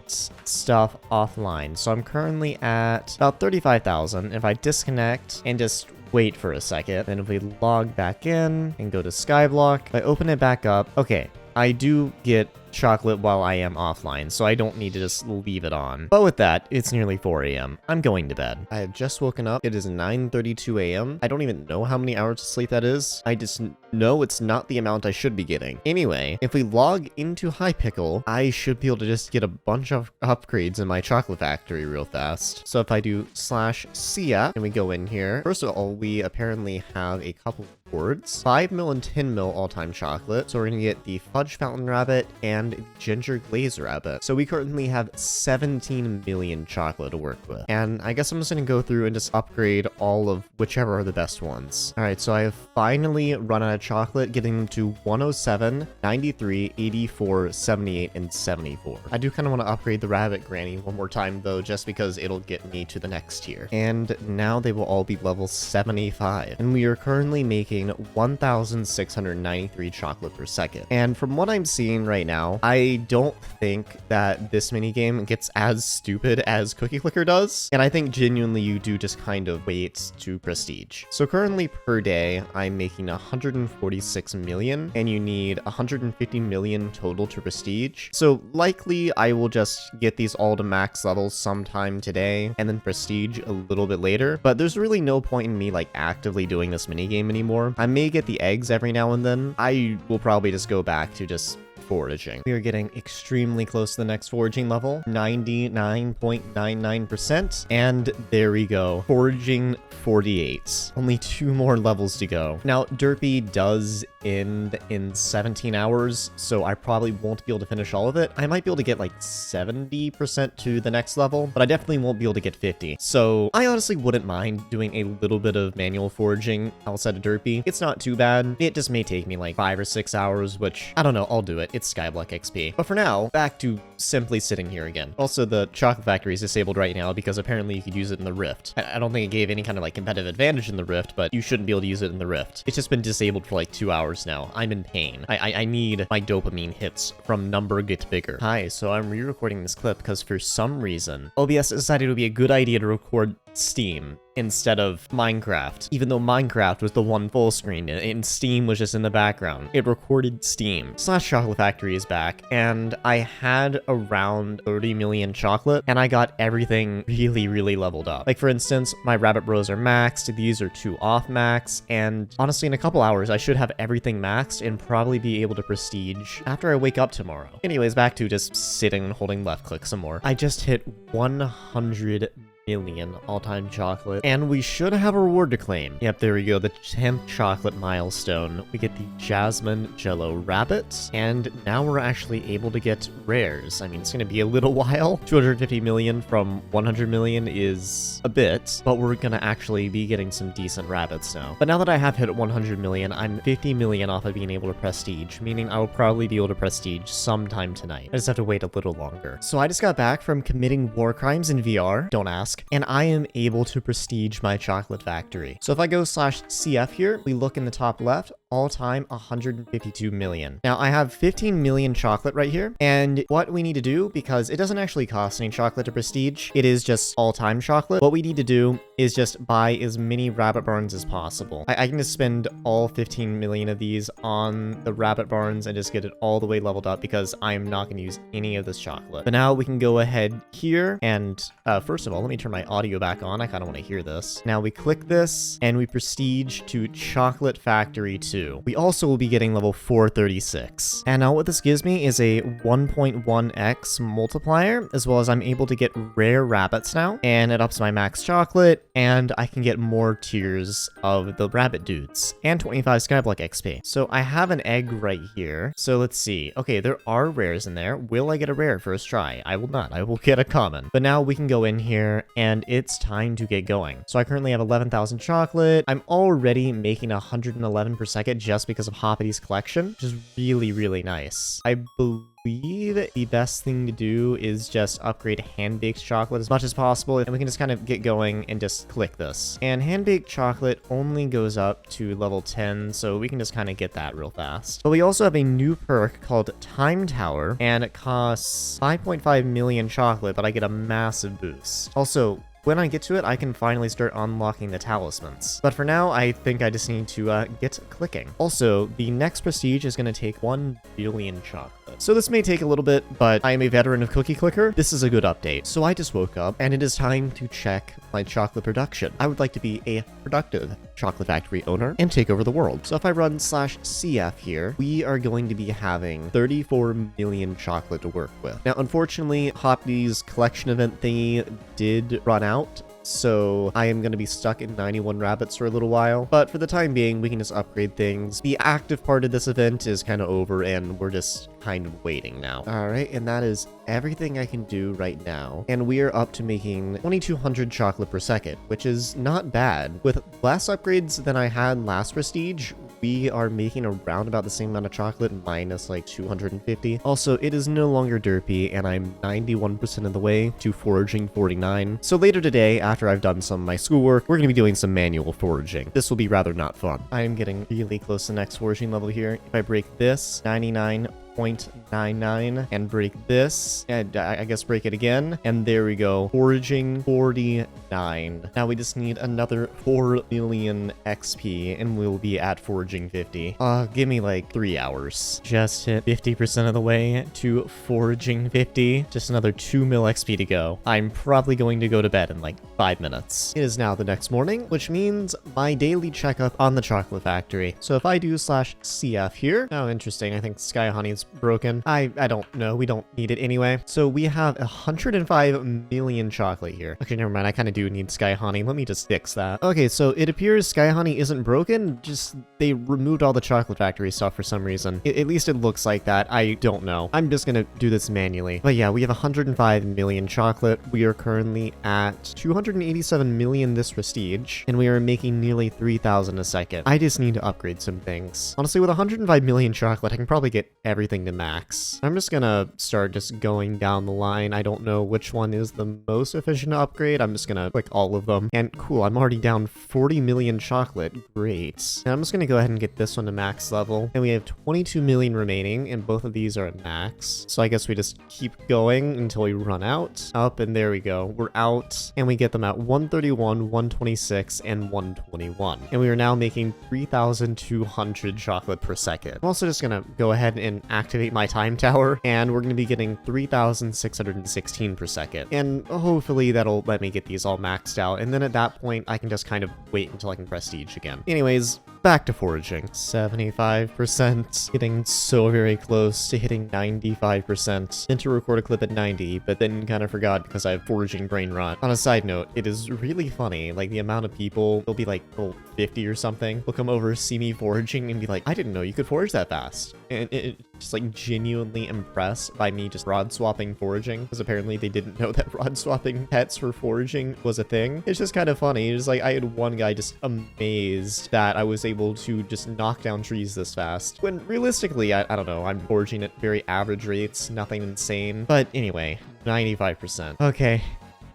stuff offline. So I'm currently at about 35,000. If I disconnect and just wait for a second, then if we log back in and go to Skyblock, if I open it back up, okay, I do get chocolate while I am offline, so I don't need to just leave it on. But with that, it's nearly 4 a.m. I'm going to bed. I have just woken up. It is 9:32 a.m. I don't even know how many hours of sleep that is. I just know it's not the amount I should be getting. Anyway, if we log into Hypixel, I should be able to just get a bunch of upgrades in my chocolate factory real fast. So if I do /cia and we go in here, first of all, we apparently have a couple of words. 5 mil and 10 mil all-time chocolate. So we're gonna get the fudge fountain rabbit and ginger glaze rabbit. So we currently have 17 million chocolate to work with. And I guess I'm just gonna go through and just upgrade all of whichever are the best ones. All right, so I have finally run out of chocolate, getting them to 107, 93, 84, 78, and 74. I do kind of want to upgrade the rabbit granny one more time though, just because it'll get me to the next tier. And now they will all be level 75. And we are currently making 1,693 chocolate per second. And from what I'm seeing right now, I don't think that this minigame gets as stupid as Cookie Clicker does. And I think genuinely you do just kind of wait to prestige. So currently per day, I'm making 146 million, and you need 150 million total to prestige. So likely I will just get these all to max levels sometime today and then prestige a little bit later. But there's really no point in me like actively doing this minigame anymore. I may get the eggs every now and then. I will probably just go back to just foraging. We are getting extremely close to the next foraging level, 99.99%, and there we go, foraging 48. Only 2 more levels to go. Now, Derpy does end in 17 hours, so I probably won't be able to finish all of it. I might be able to get like 70% to the next level, but I definitely won't be able to get 50. So I honestly wouldn't mind doing a little bit of manual foraging outside of Derpy. It's not too bad. It just may take me like 5 or 6 hours, which I don't know, I'll do it. It's Skyblock XP. But for now, back to simply sitting here again. Also, the chocolate factory is disabled right now because apparently you could use it in the Rift. I don't think it gave any kind of like competitive advantage in the Rift, but you shouldn't be able to use it in the Rift. It's just been disabled for like 2 hours now. I'm in pain. I need my dopamine hits from number get bigger. Hi, so I'm re-recording this clip because for some reason, OBS decided it would be a good idea to record Steam instead of Minecraft, even though Minecraft was the one full screen and Steam was just in the background. It recorded Steam. Chocolate Factory is back, and I had around 30 million chocolate, and I got everything really leveled up. Like for instance, my rabbit bros are maxed, these are 2 off max, and honestly in a couple hours I should have everything maxed and probably be able to prestige after I wake up tomorrow. Anyways, back to just sitting and holding left click some more. I just hit 100 million all-time chocolate, and we should have a reward to claim. Yep, there we go, the 10th chocolate milestone. We get the Jasmine Jello Rabbit, and now we're actually able to get rares. I mean, it's gonna be a little while. 250 million from 100 million is a bit, but we're gonna actually be getting some decent rabbits now. But now that I have hit 100 million, I'm 50 million off of being able to prestige, meaning I will probably be able to prestige sometime tonight. I just have to wait a little longer. So I just got back from committing war crimes in VR, don't ask, and I am able to prestige my chocolate factory. So if I go /CF here, we look in the top left, all-time 152 million. Now I have 15 million chocolate right here, and what we need to do, because it doesn't actually cost any chocolate to prestige, it is just all-time chocolate. What we need to do is just buy as many rabbit barns as possible. I can just spend all 15 million of these on the rabbit barns and just get it all the way leveled up because I'm not going to use any of this chocolate. But now we can go ahead here and first of all, let me turn my audio back on. I kind of want to hear this. Now we click this and we prestige to Chocolate Factory 2. 2. We also will be getting level 436. And now what this gives me is a 1.1x multiplier, as well as I'm able to get rare rabbits now, and it ups my max chocolate, and I can get more tiers of the rabbit dudes, and 25 Skyblock XP. So I have an egg right here. So let's see. Okay, there are rares in there. Will I get a rare first try? I will not. I will get a common. But now we can go in here, and it's time to get going. So I currently have 11,000 chocolate. I'm already making 111 per second just because of Hoppity's collection, which is really, really nice. I believe the best thing to do is just upgrade hand-baked chocolate as much as possible, and we can just kind of get going and just click this. And hand-baked chocolate only goes up to level 10, so we can just kind of get that real fast. But we also have a new perk called Time Tower, and it costs 5.5 million chocolate, but I get a massive boost. Also, when I get to it, I can finally start unlocking the talismans. But for now, I think I just need to get clicking. Also, the next prestige is going to take 1 billion chocolate. So this may take a little bit, but I am a veteran of Cookie Clicker. This is a good update. So I just woke up, and it is time to check my chocolate production. I would like to be a productive chocolate factory owner and take over the world. So if I run /CF here, we are going to be having 34 million chocolate to work with. Now, unfortunately, Hoppy's collection event thingy did run out, so I am going to be stuck in 91 rabbits for a little while. But for the time being, we can just upgrade things. The active part of this event is kind of over, and we're just kind of waiting now. All right, and that is everything I can do right now. And we are up to making 2,200 chocolate per second, which is not bad. With less upgrades than I had last prestige, we are making around about the same amount of chocolate minus like 250. Also, it is no longer derpy, and I'm 91% of the way to foraging 49. So later today, after I've done some of my schoolwork, we're going to be doing some manual foraging. This will be rather not fun. I am getting really close to the next foraging level here. If I break this, 99.99, and break this, and I guess break it again, and there we go, foraging 49. Now we just need another 4 million XP, and we'll be at foraging 50. Give me like 3 hours. Just hit 50% of the way to foraging 50. Just another 2 mil XP to go. I'm probably going to go to bed in like 5 minutes. It is now the next morning, which means my daily checkup on the chocolate factory. So if I do /CF here, oh, interesting, I think Sky Honey's broken. I don't know. We don't need it anyway. So we have 105 million chocolate here. Okay, never mind. I kind of do need Sky Honey. Let me just fix that. Okay, so it appears Sky Honey isn't broken. Just they removed all the chocolate factory stuff for some reason. At least it looks like that. I don't know. I'm just gonna do this manually. But yeah, we have 105 million chocolate. We are currently at 287 million this prestige, and we are making nearly 3,000 a second. I just need to upgrade some things. Honestly, with 105 million chocolate, I can probably get everything to max. I'm just gonna start just going down the line. I don't know which one is the most efficient to upgrade. I'm just gonna click all of them. And cool, I'm already down 40 million chocolate. Great. And I'm just gonna go ahead and get this one to max level. And we have 22 million remaining, and both of these are at max. So I guess we just keep going until we run out. Up, and there we go. We're out, and we get them at 131, 126, and 121. And we are now making 3,200 chocolate per second. I'm also just gonna go ahead and activate my time tower, and we're going to be getting 3,616 per second. And hopefully that'll let me get these all maxed out, and then at that point I can just kind of wait until I can prestige again. Anyways, back to foraging. 75%, getting so very close to hitting 95%. Meant to record a clip at 90, but then kind of forgot because I have foraging brain rot. On a side note, it is really funny, like the amount of people, they'll be like, oh, 50 or something, will come over, see me foraging, and be like, I didn't know you could forage that fast. And it just like genuinely impressed by me just rod swapping foraging, because apparently they didn't know that rod swapping pets for foraging was a thing. It's just kind of funny. It's like I had one guy just amazed that I was able to just knock down trees this fast, when realistically, I don't know, I'm foraging at very average rates, nothing insane. But anyway, 95%. Okay,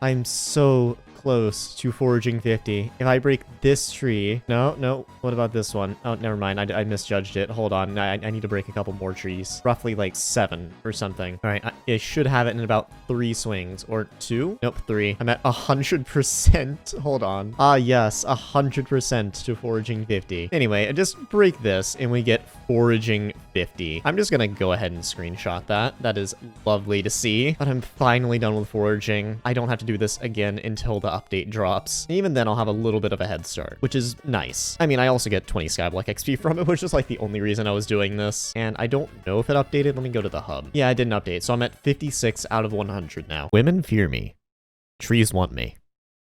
I'm so close to foraging 50. If I break this tree... No. What about this one? Oh, never mind. I misjudged it. Hold on. I need to break a couple more trees. Roughly like 7 or something. All right. I should have it in about 3 swings. Or 2? Nope, 3. I'm at 100%. Hold on. Ah, yes. 100% to foraging 50. Anyway, I just break this and we get foraging 50. I'm just gonna go ahead and screenshot that. That is lovely to see. But I'm finally done with foraging. I don't have to do this again until the update drops. And even then, I'll have a little bit of a head start, which is nice. I mean, I also get 20 Skyblock XP from it, which is like the only reason I was doing this. And I don't know if it updated. Let me go to the hub. Yeah, I didn't update. So I'm at 56 out of 100 now. Women fear me. Trees want me.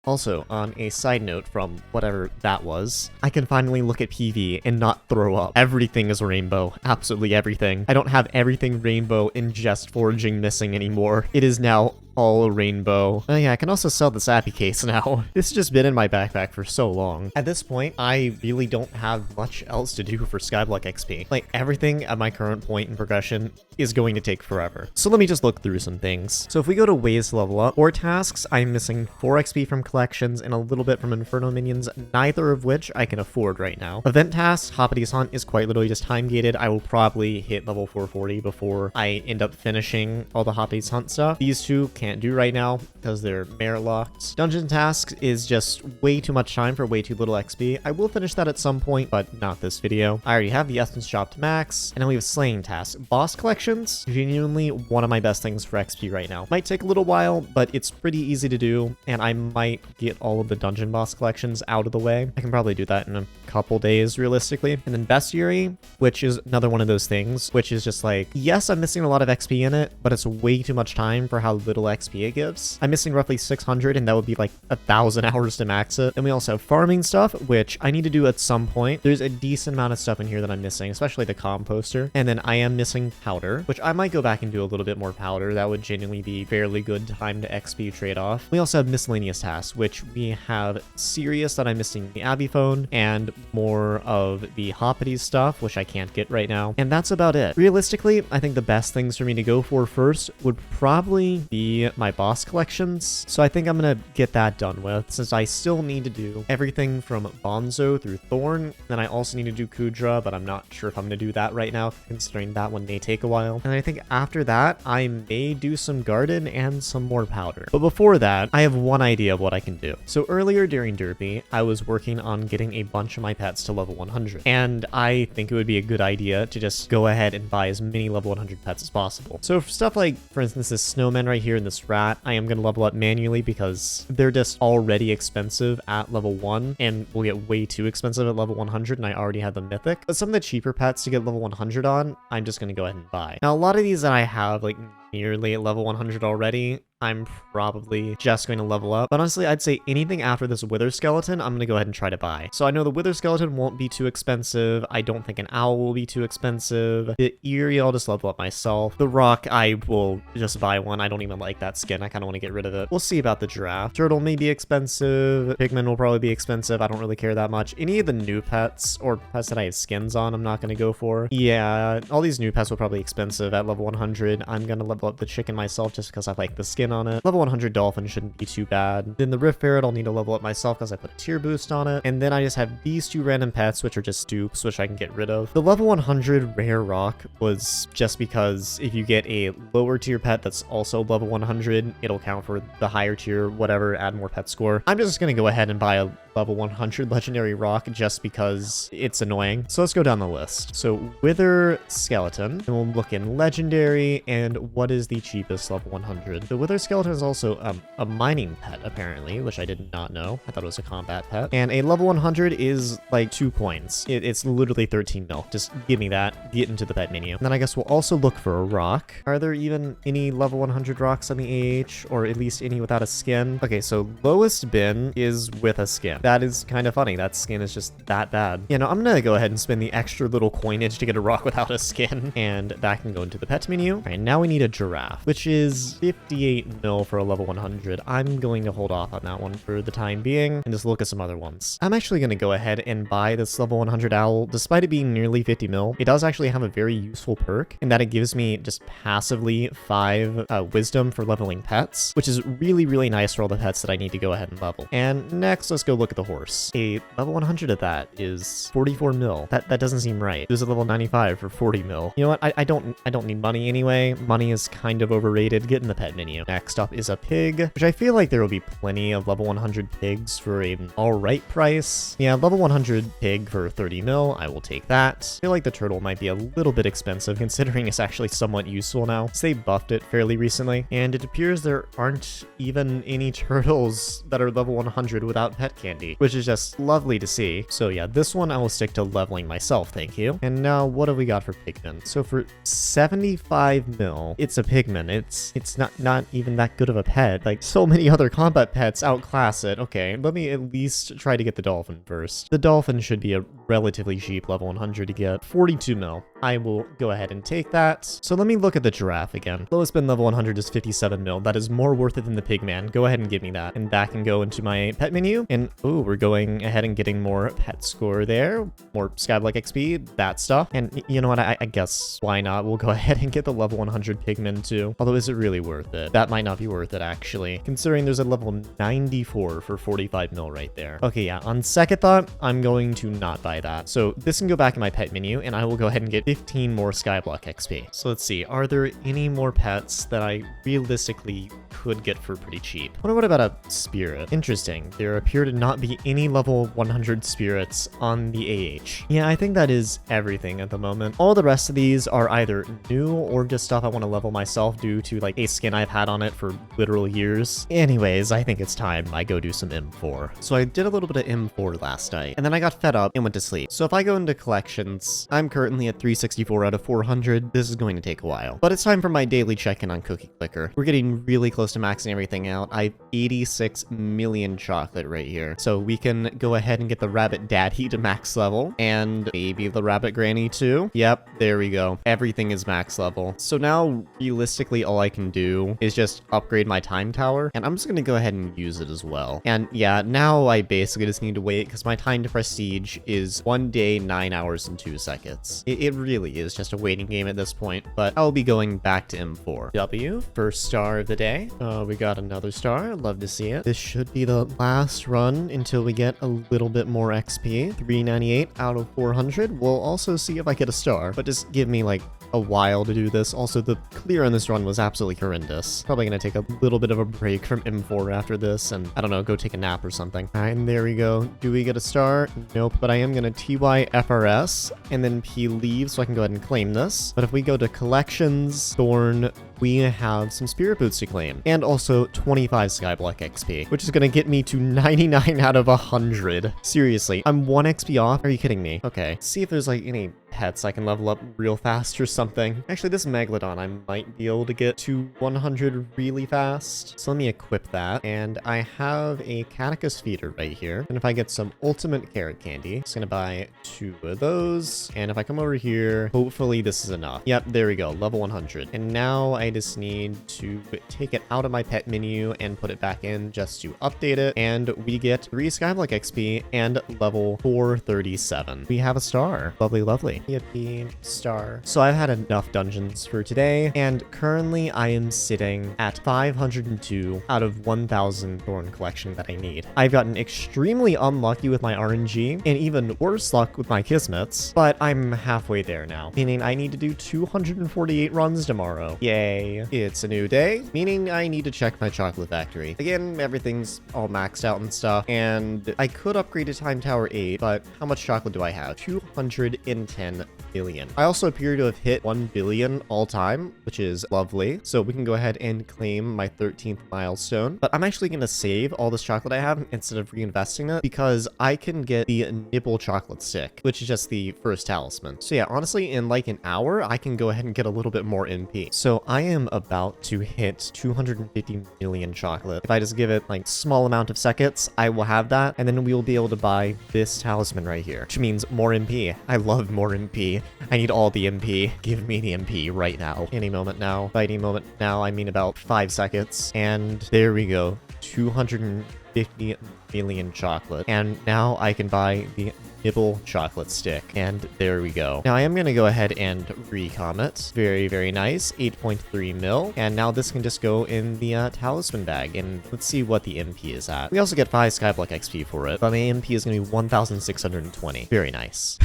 Also, on a side note from whatever that was, I can finally look at PV and not throw up. Everything is rainbow. Absolutely everything. I don't have everything rainbow in just foraging missing anymore. It is now all rainbow. Oh yeah, I can also sell the Sappy case now. This has just been in my backpack for so long. At this point, I really don't have much else to do for Skyblock XP. Like, everything at my current point in progression is going to take forever. So let me just look through some things. So if we go to ways to level up, or tasks, I'm missing 4 XP from collections and a little bit from Inferno minions, neither of which I can afford right now. Event tasks, Hoppity Hunt is quite literally just time gated. I will probably hit level 440 before I end up finishing all the Hoppity Hunt stuff. These two can't do right now because they're merit locked. Dungeon tasks is just way too much time for way too little XP. I will finish that at some point, but not this video. I already have the essence shop to max, and then we have slaying tasks. Boss collections, genuinely one of my best things for XP right now. Might take a little while, but it's pretty easy to do, and I might get all of the dungeon boss collections out of the way. I can probably do that in a couple days realistically. And then bestiary, which is another one of those things, which is just like, yes, I'm missing a lot of XP in it, but it's way too much time for how little XP it gives. I'm missing roughly 600, and that would be like 1,000 hours to max it. Then we also have farming stuff, which I need to do at some point. There's a decent amount of stuff in here that I'm missing, especially the composter. And then I am missing powder, which I might go back and do a little bit more powder. That would genuinely be fairly good time to XP trade-off. We also have miscellaneous tasks, which we have serious that I'm missing the Abbey phone and more of the Hoppity stuff, which I can't get right now. And that's about it. Realistically, I think the best things for me to go for first would probably be my boss collections. So I think I'm gonna get that done with, since I still need to do everything from Bonzo through Thorn. Then I also need to do Kudra, but I'm not sure if I'm gonna do that right now, considering that one may take a while. And I think after that, I may do some garden and some more powder. But before that, I have one idea of what I can do. So earlier during Derpy, I was working on getting a bunch of my pets to level 100. And I think it would be a good idea to just go ahead and buy as many level 100 pets as possible. So for stuff like, for instance, this snowman right here and this rat, I am going to level up manually because they're just already expensive at level 1 and will get way too expensive at level 100, and I already have the mythic. But some of the cheaper pets to get level 100 on, I'm just going to go ahead and buy. Now, a lot of these that I have, like, nearly at level 100 already, I'm probably just going to level up. But honestly, I'd say anything after this wither skeleton, I'm going to go ahead and try to buy. So I know the wither skeleton won't be too expensive. I don't think an owl will be too expensive. The Eerie, I'll just level up myself. The rock, I will just buy one. I don't even like that skin. I kind of want to get rid of it. We'll see about the giraffe. Turtle may be expensive. Pigman will probably be expensive. I don't really care that much. Any of the new pets or pets that I have skins on, I'm not going to go for. Yeah, all these new pets will probably be expensive at level 100. I'm going to level up the chicken myself just because I like the skin on it. Level 100 dolphin shouldn't be too bad. Then the rift ferret I'll need to level up myself because I put a tier boost on it. And then I just have these two random pets, which are just dupes, which I can get rid of. The level 100 rare rock was just because if you get a lower tier pet that's also level 100, it'll count for the higher tier, whatever, add more pet score. I'm just going to go ahead and buy a level 100 legendary rock just because it's annoying. So let's go down the list. So wither skeleton, and we'll look in legendary, and what is the cheapest level 100? The wither skeleton is also a mining pet apparently, which I did not know. I thought it was a combat pet. And a level 100 is like 2 coins. It's literally 13 mil. Just give me that, get into the pet menu. And then I guess we'll also look for a rock. Are there even any level 100 rocks on the AH, or at least any without a skin? Okay, so lowest bin is with a skin. That is kind of funny. That skin is just that bad. You know, I'm gonna go ahead and spend the extra little coinage to get a rock without a skin, and that can go into the pet menu. All right, now we need a giraffe, which is 58 mil for a level 100. I'm going to hold off on that one for the time being and just look at some other ones. I'm actually going to go ahead and buy this level 100 owl. Despite it being nearly 50 mil, it does actually have a very useful perk in that it gives me just passively 5 wisdom for leveling pets, which is really, really nice for all the pets that I need to go ahead and level. And next, let's go look at the horse. A level 100 of that is 44 mil. That doesn't seem right. There's a level 95 for 40 mil. You know what? I don't need money anyway. Money is kind of overrated. Get in the pet menu. Next up is a pig, which I feel like there will be plenty of level 100 pigs for an alright price. Yeah, level 100 pig for 30 mil. I will take that. I feel like the turtle might be a little bit expensive considering it's actually somewhat useful now, since they buffed it fairly recently. And it appears there aren't even any turtles that are level 100 without pet candy, which is just lovely to see. So yeah, this one I will stick to leveling myself, thank you. And now what do we got for pigmen? So for 75 mil, it's a pigman. It's not even that good of a pet. Like, so many other combat pets outclass it. Okay, let me at least try to get the dolphin first. The dolphin should be a relatively cheap level 100 to get. 42 mil. I will go ahead and take that. So let me look at the giraffe again. Lowest spin level 100 is 57 mil. That is more worth it than the pigman. Go ahead and give me that. And back and go into my pet menu. And oh, we're going ahead and getting more pet score there. More Skyblock XP, that stuff. And you know what? I guess why not? We'll go ahead and get the level 100 pigman too. Although, is it really worth it? That might not be worth it actually, considering there's a level 94 for 45 mil right there. Okay, yeah, on second thought, I'm going to not buy that. So this can go back in my pet menu and I will go ahead and get 15 more Skyblock XP. So let's see, are there any more pets that I realistically could get for pretty cheap? I wonder what about a spirit? Interesting. There appear to not be any level 100 spirits on the AH. Yeah, I think that is everything at the moment. All the rest of these are either new or just stuff I want to level myself due to like a skin I've had on it for literal years. Anyways, I think it's time I go do some M4. So I did a little bit of M4 last night and then I got fed up and went to sleep. So if I go into collections, I'm currently at 364 out of 400. This is going to take a while, but it's time for my daily check-in on Cookie Clicker. We're getting really close to maxing everything out. I have 86 million chocolate right here. So we can go ahead and get the rabbit daddy to max level and maybe the rabbit granny too. Yep, there we go. Everything is max level. So now realistically all I can do is just upgrade my time tower and I'm just going to go ahead and use it as well. And yeah, now I basically just need to wait because my time to prestige is 1 day, 9 hours and 2 seconds. It really is just a waiting game at this point, but I'll be going back to M4. W, first star of the day. We got another star. Love to see it. This should be the last run until we get a little bit more XP. 398 out of 400. We'll also see if I get a star, but just give me like a while to do this. Also, the clear on this run was absolutely horrendous. Probably gonna take a little bit of a break from M4 after this and, I don't know, go take a nap or something. All right, and there we go. Do we get a star? Nope, but I am gonna TY FRS and then P leave so I can go ahead and claim this. But if we go to collections, Thorn, we have some spirit boots to claim and also 25 Skyblock XP, which is gonna get me to 99 out of 100. Seriously, I'm 1 XP off? Are you kidding me? Okay, see if there's like any pets I can level up real fast or something. Actually, this Megalodon I might be able to get to 100 really fast. So let me equip that. And I have a Catechus feeder right here. And if I get some ultimate carrot candy, I'm just gonna buy 2 of those. And if I come over here, hopefully this is enough. Yep, there we go, level 100. And now I just need to take it out of my pet menu and put it back in just to update it. And we get 3 Skyblock XP and level 437. We have a star. Lovely, lovely. Yippee, star. So I've had enough dungeons for today, and currently I am sitting at 502 out of 1,000 Thorn collection that I need. I've gotten extremely unlucky with my RNG, and even worse luck with my Kismets, but I'm halfway there now, meaning I need to do 248 runs tomorrow. Yay. It's a new day, meaning I need to check my chocolate factory. Again, everything's all maxed out and stuff, and I could upgrade to Time Tower 8, but how much chocolate do I have? 210 billion. I also appear to have hit 1 billion all time, which is lovely. So we can go ahead and claim my 13th milestone. But I'm actually going to save all this chocolate I have instead of reinvesting it because I can get the nibble chocolate stick, which is just the first talisman. So yeah, honestly, in like an hour, I can go ahead and get a little bit more MP. So I am about to hit 250 million chocolate. If I just give it like small amount of seconds, I will have that. And then we will be able to buy this talisman right here, which means more MP. I love more MP. I need all the MP. Give me the MP right now. Any moment now. By any moment now, I mean about 5 seconds. And there we go. 250 million chocolate. And now I can buy the nibble chocolate stick. And there we go. Now I am going to go ahead and recom it. Very, very nice. 8.3 mil. And now this can just go in the talisman bag. And let's see what the MP is at. We also get 5 Skyblock XP for it. But my MP is going to be 1,620. Very nice.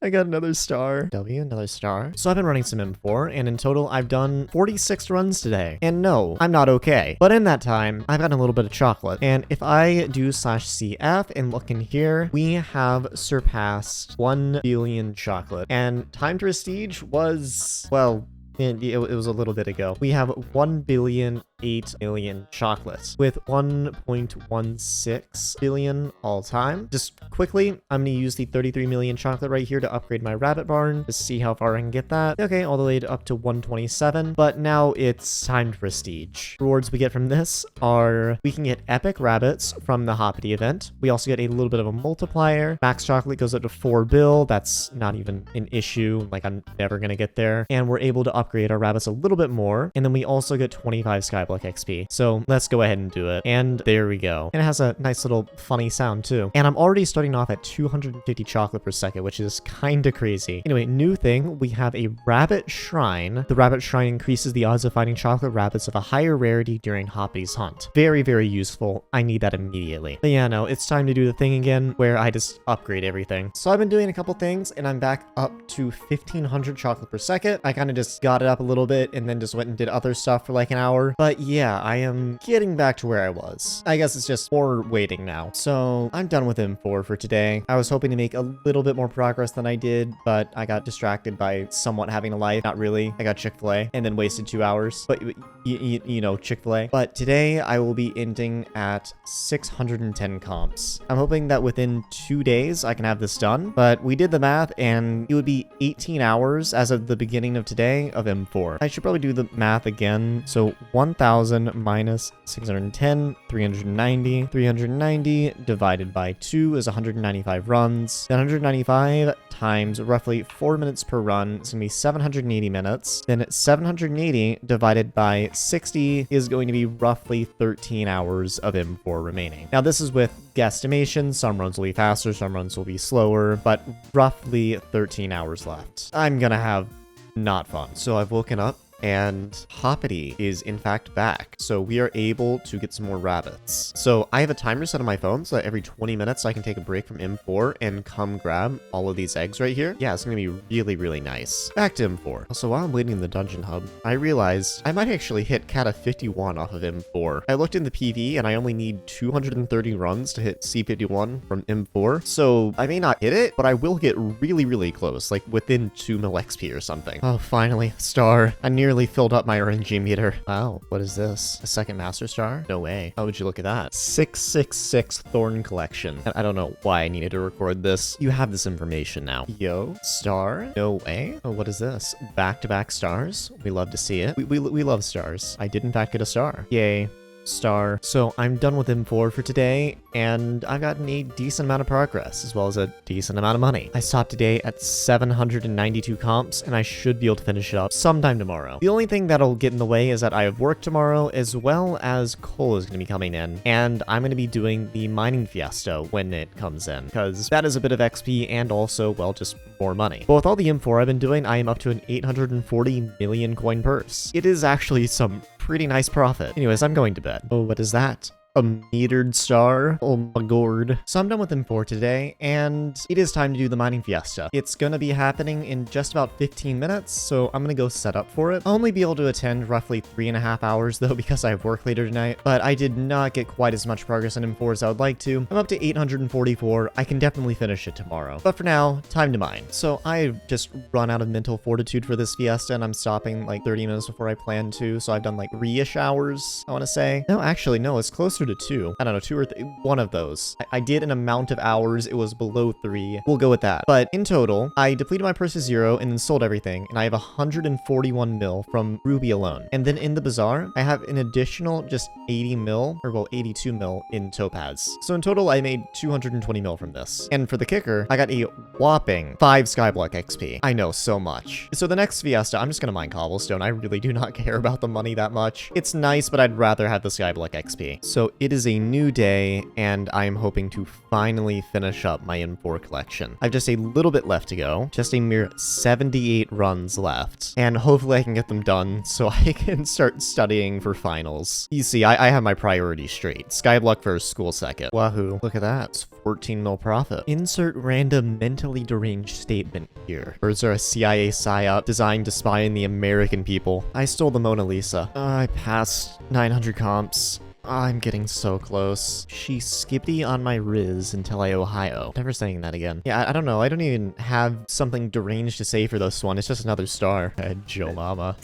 I got another star. Another star. So I've been running some M4, and in total, I've done 46 runs today. And no, I'm not okay. But in that time, I've gotten a little bit of chocolate. And if I do /CF and look in here, we have surpassed 1 billion chocolate. And time to prestige was, well, it was a little bit ago. We have 1,008 million chocolates with 1.16 billion all time. Just quickly, I'm going to use the 33 million chocolate right here to upgrade my rabbit barn to see how far I can get that. Okay, all the way up to 127, but now it's time to prestige. Rewards we get from this are we can get epic rabbits from the Hoppity event. We also get a little bit of a multiplier. Max chocolate goes up to 4 bill. That's not even an issue. Like, I'm never going to get there. And we're able to upgrade our rabbits a little bit more, and then we also get 25 Skyblock XP. So let's go ahead and do it. And there we go. And it has a nice little funny sound too. And I'm already starting off at 250 chocolate per second, which is kind of crazy. Anyway, new thing, we have a rabbit shrine. The rabbit shrine increases the odds of finding chocolate rabbits of a higher rarity during Hoppity's hunt. Very, very useful. I need that immediately. But yeah, no, it's time to do the thing again where I just upgrade everything. So I've been doing a couple things, and I'm back up to 1,500 chocolate per second. I kind of just got it up a little bit and then just went and did other stuff for like an hour. But yeah, I am getting back to where I was. I guess it's just more waiting now. So I'm done with M4 for today. I was hoping to make a little bit more progress than I did, but I got distracted by somewhat having a life. Not really. I got Chick-fil-A and then wasted 2 hours. But you know, Chick-fil-A. But today I will be ending at 610 comps. I'm hoping that within 2 days I can have this done. But we did the math and it would be 18 hours as of the beginning of today of M4. I should probably do the math again. So 1,000 minus 610, 390. 390 divided by 2 is 195 runs. 195 times roughly 4 minutes per run is going to be 780 minutes. Then 780 divided by 60 is going to be roughly 13 hours of M4 remaining. Now this is with guesstimation. Some runs will be faster, some runs will be slower, but roughly 13 hours left. I'm gonna have not fun. So I've woken up and Hoppity is in fact back. So we are able to get some more rabbits. So I have a timer set on my phone so that every 20 minutes I can take a break from M4 and come grab all of these eggs right here. Yeah, it's gonna be really, really nice. Back to M4. Also, while I'm waiting in the dungeon hub, I realized I might actually hit Kata 51 off of M4. I looked in the PV and I only need 230 runs to hit C51 from M4. So I may not hit it, but I will get really, really close, like within 2 mil XP or something. Oh, finally, star. I nearly filled up my RNG meter. Wow, what is this? A second master star? No way. How would you look at that? 666 Thorn Collection. I don't know why I needed to record this. You have this information now. Yo, star? No way. Oh, what is this? Back-to-back stars? We love to see it. We love stars. I did in fact get a star. Yay. Star. So I'm done with M4 for today, and I've gotten a decent amount of progress, as well as a decent amount of money. I stopped today at 792 comps, and I should be able to finish it up sometime tomorrow. The only thing that'll get in the way is that I have work tomorrow, as well as coal is going to be coming in, and I'm going to be doing the mining fiesta when it comes in, because that is a bit of XP and also, well, just more money. But with all the M4 I've been doing, I am up to an 840 million coin purse. It is actually some pretty nice profit. Anyways, I'm going to bed. Oh, what is that? A metered star? Oh my god. So I'm done with M4 today, and it is time to do the mining fiesta. It's gonna be happening in just about 15 minutes, so I'm gonna go set up for it. I'll only be able to attend roughly 3.5 hours though, because I have work later tonight, but I did not get quite as much progress on M4 as I would like to. I'm up to 844. I can definitely finish it tomorrow. But for now, time to mine. So I've just run out of mental fortitude for this fiesta, and I'm stopping like 30 minutes before I planned to, so I've done like 3-ish hours, I wanna say. No, actually, no, it's closer closer to 2. I don't know, 2 or one of those. I did an amount of hours. It was below 3. We'll go with that. But in total, I depleted my purse to 0 and then sold everything. And I have 141 mil from Ruby alone. And then in the bazaar, I have an additional just 80 mil, or well, 82 mil in topaz. So in total, I made 220 mil from this. And for the kicker, I got a whopping 5 Skyblock XP. I know, so much. So the next Fiesta, I'm just gonna mine cobblestone. I really do not care about the money that much. It's nice, but I'd rather have the Skyblock XP. So it is a new day, and I'm hoping to finally finish up my Endthr collection. I've just a little bit left to go, just a mere 78 runs left, and hopefully I can get them done so I can start studying for finals. You see, I have my priorities straight. Skyblock first, school second. Wahoo. Look at that. It's 14 mil profit. Insert random mentally deranged statement here. Birds are a CIA psyop designed to spy on the American people. I stole the Mona Lisa. I passed 900 comps. I'm getting so close. She skippity on my Riz until I Ohio. Never saying that again. Yeah, I don't know. I don't even have something deranged to say for this one. It's just another star. Joe Mama.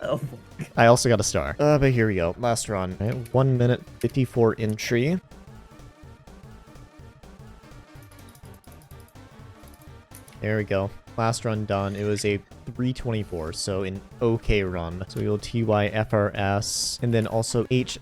Oh. I also got a star. But here we go. Last run. Right, 1 minute 54 entry. There we go. Last run done. It was a 324, so an okay run. So we will TYFRS and then also H/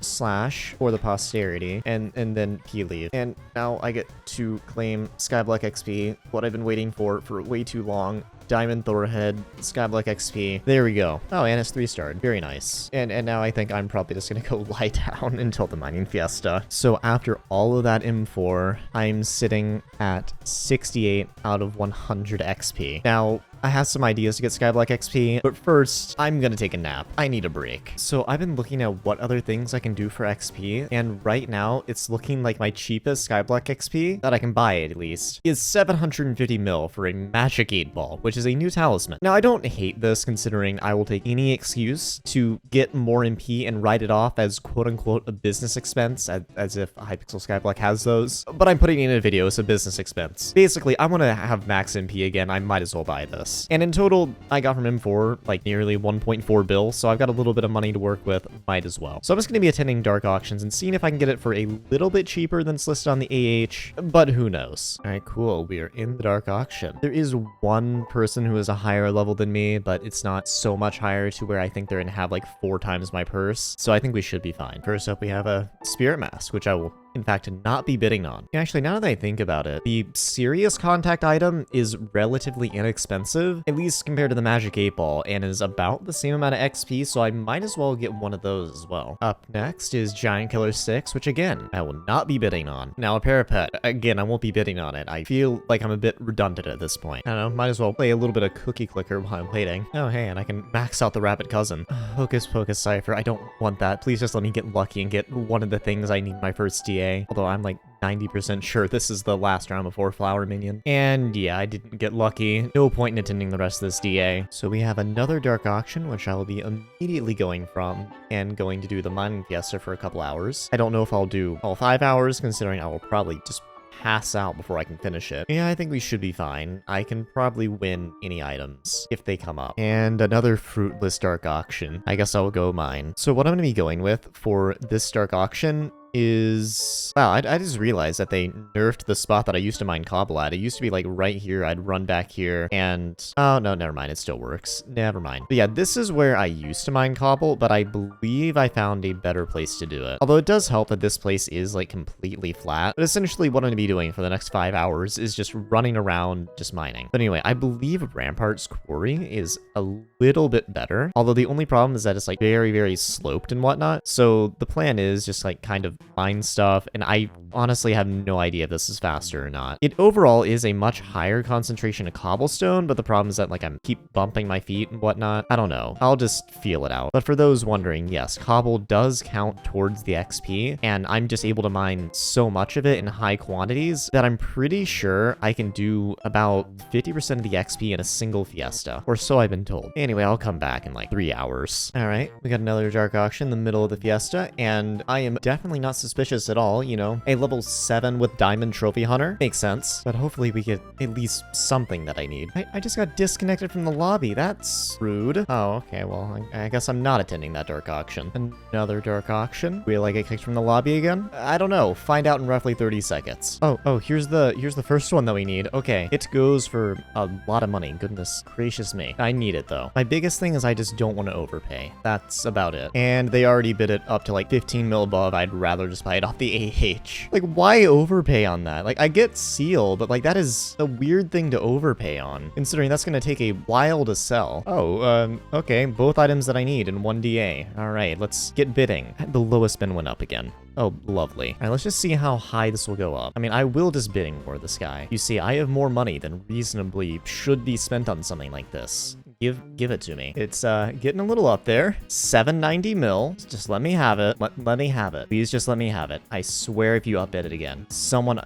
for the posterity and then P leave. And now I get to claim Skyblock XP, what I've been waiting for way too long. Diamond Thorhead, Skyblock XP. There we go. Oh, and it's 3-starred. Very nice. And now I think I'm probably just gonna go lie down until the mining fiesta. So after all of that M4, I'm sitting at 68 out of 100 XP. Now, I have some ideas to get Skyblock XP, but first, I'm gonna take a nap. I need a break. So I've been looking at what other things I can do for XP, and right now, it's looking like my cheapest Skyblock XP, that I can buy at least, is 750 mil for a Magic 8 Ball, which is a new talisman. Now, I don't hate this, considering I will take any excuse to get more MP and write it off as quote-unquote a business expense, as if Hypixel Skyblock has those, but I'm putting it in a video as a business expense. Basically, I want to have max MP again, I might as well buy this. And in total, I got from M4 like nearly 1.4 bill, so I've got a little bit of money to work with, might as well. So I'm just going to be attending dark auctions and seeing if I can get it for a little bit cheaper than it's listed on the AH, but who knows. All right, cool. We are in the dark auction. There is one person who is a higher level than me, but it's not so much higher to where I think they're going to have like 4 times my purse, so I think we should be fine. First up, we have a Spirit Mask, which I will in fact not be bidding on. Actually, now that I think about it, the serious contact item is relatively inexpensive, at least compared to the Magic 8 Ball, and is about the same amount of XP, so I might as well get one of those as well. Up next is Giant Killer 6, which again, I will not be bidding on. Now a Parapet, again, I won't be bidding on it. I feel like I'm a bit redundant at this point. I don't know, might as well play a little bit of Cookie Clicker while I'm waiting. Oh hey, and I can max out the Rabbit Cousin. Hocus Pocus Cypher, I don't want that. Please just let me get lucky and get one of the things I need my first DA. Although I'm like 90% sure this is the last round before Flower Minion. And yeah, I didn't get lucky. No point in attending the rest of this DA. So we have another dark auction, which I will be immediately going from and going to do the mining fiesta for a couple hours. I don't know if I'll do all 5 hours, considering I will probably just pass out before I can finish it. Yeah, I think we should be fine. I can probably win any items if they come up. And another fruitless dark auction. I guess I'll go mine. So what I'm going to be going with for this dark auction is... Wow, I just realized that they nerfed the spot that I used to mine cobble at. It used to be like right here. I'd run back here and... Oh, no, never mind. It still works. Never mind. But yeah, this is where I used to mine cobble, but I believe I found a better place to do it. Although it does help that this place is like completely flat. But essentially what I'm going to be doing for the next 5 hours is just running around, just mining. But anyway, I believe Rampart's Quarry is a little bit better. Although the only problem is that it's like very, very sloped and whatnot. So the plan is just like kind of mine stuff, and I honestly have no idea if this is faster or not. It overall is a much higher concentration of cobblestone, but the problem is that like I'm keep bumping my feet and whatnot. I don't know. I'll just feel it out. But for those wondering, yes, cobble does count towards the XP, and I'm just able to mine so much of it in high quantities that I'm pretty sure I can do about 50% of the XP in a single fiesta, or so I've been told. Anyway, I'll come back in like 3 hours. All right, we got another dark auction in the middle of the fiesta, and I am definitely not not suspicious at all, you know. A level 7 with Diamond Trophy Hunter makes sense, but hopefully we get at least something that I need. I just got disconnected from the lobby. That's rude. Oh, okay, well, I guess I'm not attending that dark auction. Another dark auction? Will I get kicked from the lobby again? I don't know. Find out in roughly 30 seconds. Oh, here's the first one that we need. Okay, it goes for a lot of money. Goodness gracious me. I need it though. My biggest thing is I just don't want to overpay. That's about it. And they already bid it up to like 15 mil above. I'd rather just buy it off the AH. Like, why overpay on that? Like, I get seal, but like that is a weird thing to overpay on, considering that's gonna take a while to sell. Oh, okay, both items that I need in one DA. All right, let's get bidding. The lowest bin went up again. Oh, lovely. All right, let's just see how high this will go up. I mean, I will just bidding for this guy. You see, I have more money than reasonably should be spent on something like this. Give it to me. It's getting a little up there. 790 mil. Just let me have it. Let me have it. Please just let me have it. I swear if you upbid it again, someone